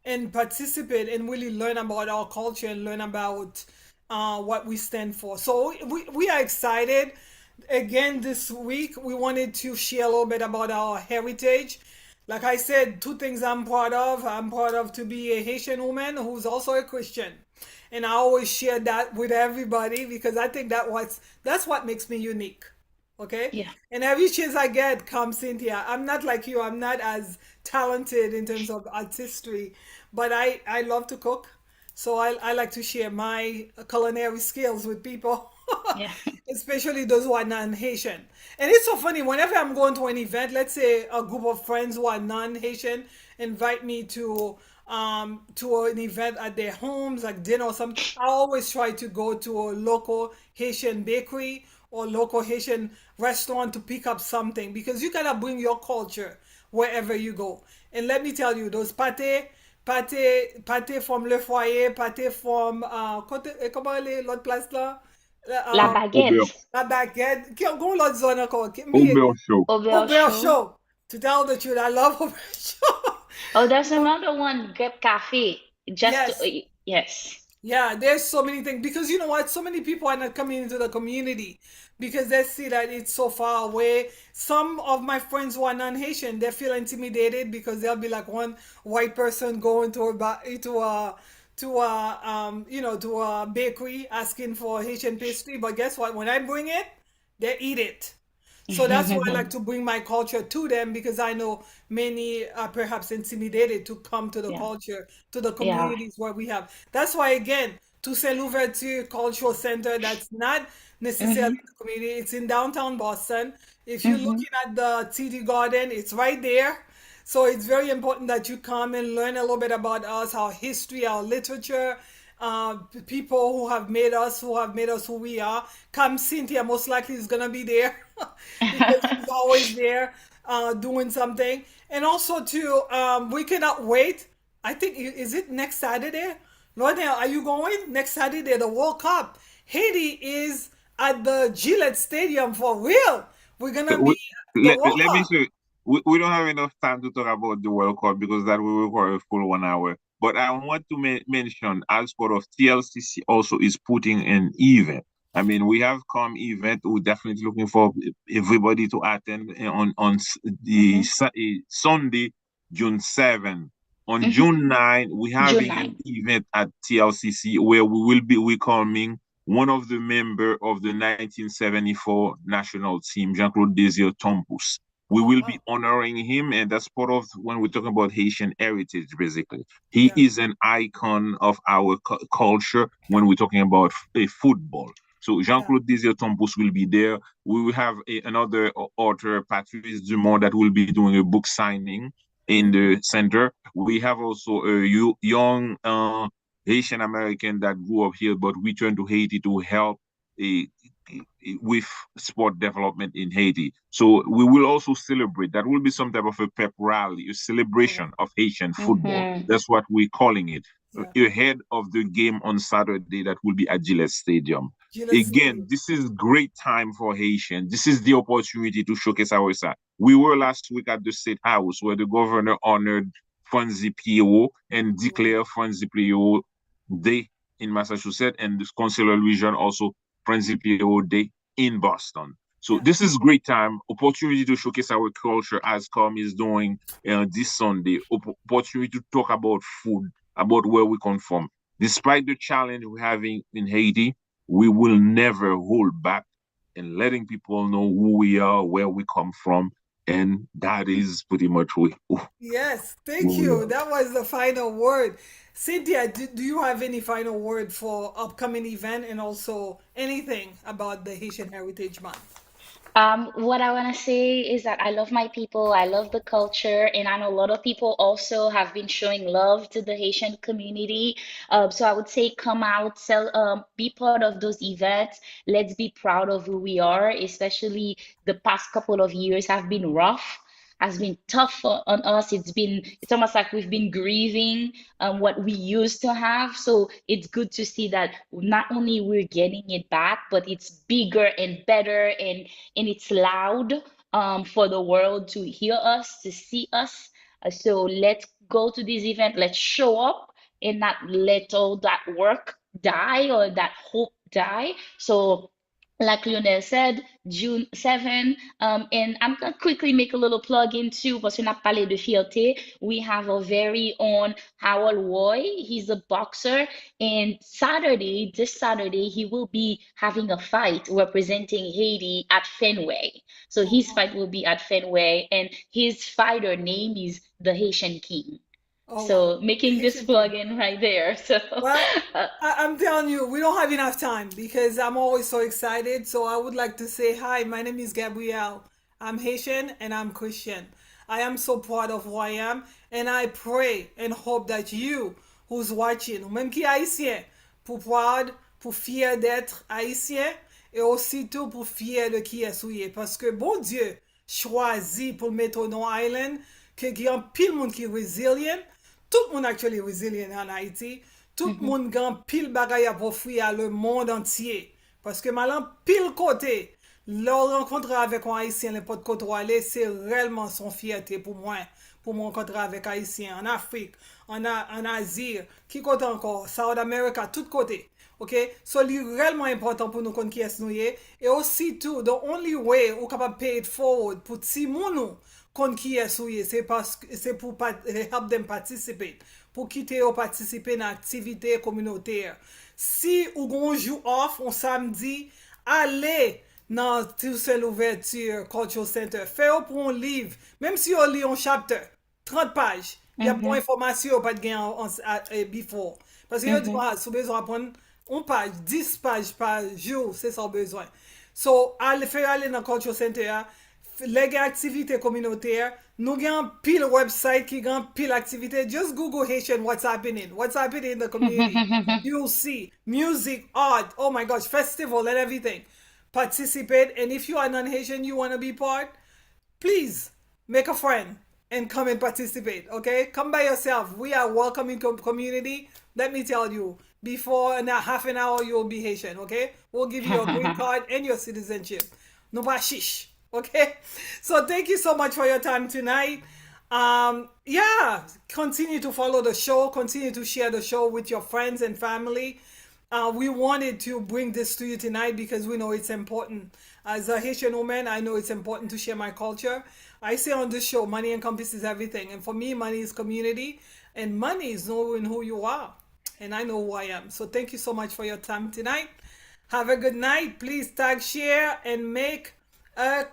and participate and really learn about our culture and learn about what we stand for. So we are excited. Again, this week we wanted to share a little bit about our heritage. Like I said, two things I'm proud of. I'm proud of to be a Haitian woman who's also a Christian. And I always share that with everybody because I think that's what makes me unique. Okay? Yeah. And every chance I get, come Cynthia. I'm not like you. I'm not as talented in terms of artistry, but I love to cook. So I like to share my culinary skills with people, Yeah. especially those who are non-Haitian. And it's so funny, whenever I'm going to an event, let's say a group of friends who are non-Haitian invite me to an event at their homes, like dinner or something, I always try to go to a local Haitian bakery or local Haitian restaurant to pick up something because you gotta bring your culture wherever you go. And let me tell you, those pâté from Le Foyer, pâté from comment l'autre place là? La Um, Ober, baguette. la baguette. Comment l'autre zone encore? Ober show. Auberge. Aubert Show. To tell the truth, I love Aubert Show. Oh, there's another one, Grep Cafe. Just Yes. yes. Yeah, there's so many things because you know what? So many people are not coming into the community because they see that it's so far away. Some of my friends who are non-Haitian, they feel intimidated because they'll be like one white person going to a bakery asking for Haitian pastry. But guess what? When I bring it, they eat it. So that's why I like to bring my culture to them because I know many are perhaps intimidated to come to the Yeah. culture, to the Yeah. communities where we have. That's why, again, Toussaint Louverture Cultural Center, that's not necessarily Mm-hmm. in the community, it's in downtown Boston. If you're Mm-hmm. looking at the TD Garden, it's right there. So it's very important that you come and learn a little bit about us, our history, our literature, people who have made us who we are. Come, Cynthia most likely is gonna be there because she's always there doing something. And also too, we cannot wait. I think is it next Saturday? Lord, are you going next Saturday? The World Cup. Haiti is at the Gillette Stadium for real. We're gonna be we, at the World let me Cup. say, we don't have enough time to talk about the World Cup because that will require a full 1 hour. But I want to mention, as part of TLCC, also is putting an event. I mean, we have come event. We're definitely looking for everybody to attend Mm-hmm. Sunday, June 7th. On Mm-hmm. June 9th, we're June having an 9. event at TLCC where we will be welcoming one of the member of the 1974 national team, Jean-Claude Désir Tompous. We Oh will be wow. honoring him, and that's part of when we're talking about Haitian heritage, basically. He Yeah. is an icon of our culture when we're talking about football. So Yeah. Jean-Claude Désir Tompous will be there. We will have another author, Patrice Dumont, that will be doing a book signing in Mm-hmm. the center. We have also a young Haitian American that grew up here but returned to Haiti to help uh, with sport development in Haiti. So we will also celebrate. That will be some type of a pep rally, a Yeah. celebration of Haitian football. Mm-hmm. That's what we're calling it. Yeah. Ahead of the game on Saturday, that will be at Gillette Stadium. Gillette Again, Stadium. this is great time for Haitian. This is the opportunity to showcase our side. We were last week at the State House where the governor honored Franzi Pierrot and Wow. declared Franzi Pierrot Day in Massachusetts, and the Consular region also Franzi Pierrot Day in Boston. So Yeah. this is great time, opportunity to showcase our culture as Com is doing this Sunday. Opportunity to talk about food about where we come from. Despite the challenge we're having in Haiti, we will never hold back in letting people know who we are, where we come from, and that is pretty much Yes, thank who we you. are. That was the final word. Cynthia, do you have any final word for upcoming event and also anything about the Haitian Heritage Month? What I want to say is that I love my people, I love the culture, and I know a lot of people also have been showing love to the Haitian community. So I would say come out, be part of those events. Let's be proud of who we are, especially the past couple of years have been rough. Has been tough on us. It's almost like we've been grieving what we used to have. So it's good to see that not only we're getting it back, but it's bigger and better and it's loud for the world to hear us, to see us. So let's go to this event, let's show up and not let all that work die or that hope die. So like Lionel said, June 7, and I'm gonna quickly make a little plug in too, parce qu'on a parlé de fierté. We have our very own Howard Roy. He's a boxer, and this Saturday, he will be having a fight representing Haiti at Fenway. So his fight will be at Fenway, and his fighter name is the Haitian King. Oh wow, So the making this Haitian King. plug in right there. So Well, uh, I'm telling you, we don't have enough time because I'm always so excited. So I would like to say hi. My name is Gabrielle. I'm Haitian and I'm Christian. I am so proud of who I am, and I pray and hope that you, who's watching, ou même qui est haïtien, pour proud, pour fier d'être haïtien, et aussitôt pour fier de qui est souillé. Parce que bon Dieu choisit pour mettre au nom island, que y a un pile monde qui est résilient, tout le monde actually resilient en Haïti. Tout le mhm, monde gagne pile bagaille à offrir à le monde entier. Parce que malin pile côté, leur rencontre avec un Haïtien, n'importe côté où aller, c'est réellement son fierté pour moi. Pour me rencontrer avec Haïtiens en Afrique, en Asie, qui côté encore, South America, tout côté. OK? So, c'est réellement important pour nous qu'on qui est nous. Et aussi, tout, the only way ou capable pay it forward pour ti mounou kon qui est souillé, c'est parce que c'est pour help them participate, pour quitter ou participer dans activité communautaire. Si ou gon jour off on samedi, allez dans tout seul ouverture Cultural Center, fais pour un livre, même si on lit un chapter, 30 pages, il y a bon mhm, information pas de gain before. Parce que yo dit, mhm, ah, sou besoin apprendre une page, 10 pages par jour, c'est ça besoin. So, allez faire aller dans Cultural Center, les activités communautaires, nous avons pile website qui ont pile activité. Just Google Haitian, what's happening in the community. mhm. You'll see music, art, oh my gosh, festival and everything. Participate, and if you are non-Haitian, you want to be part, please make a friend and come and participate. Okay, come by yourself. We are welcoming community. Let me tell you, before half an hour you will be Haitian. Okay, we'll give you your green card and your citizenship. No bashish. Okay, so thank you so much for your time tonight. Yeah, continue to follow the show, continue to share the show with your friends and family. We wanted to bring this to you tonight because we know it's important. As a Haitian woman, I know it's important to share my culture. I say on this show, money encompasses everything. And for me, money is community, and money is knowing who you are. And I know who I am. So thank you so much for your time tonight. Have a good night. Please tag, share, and make a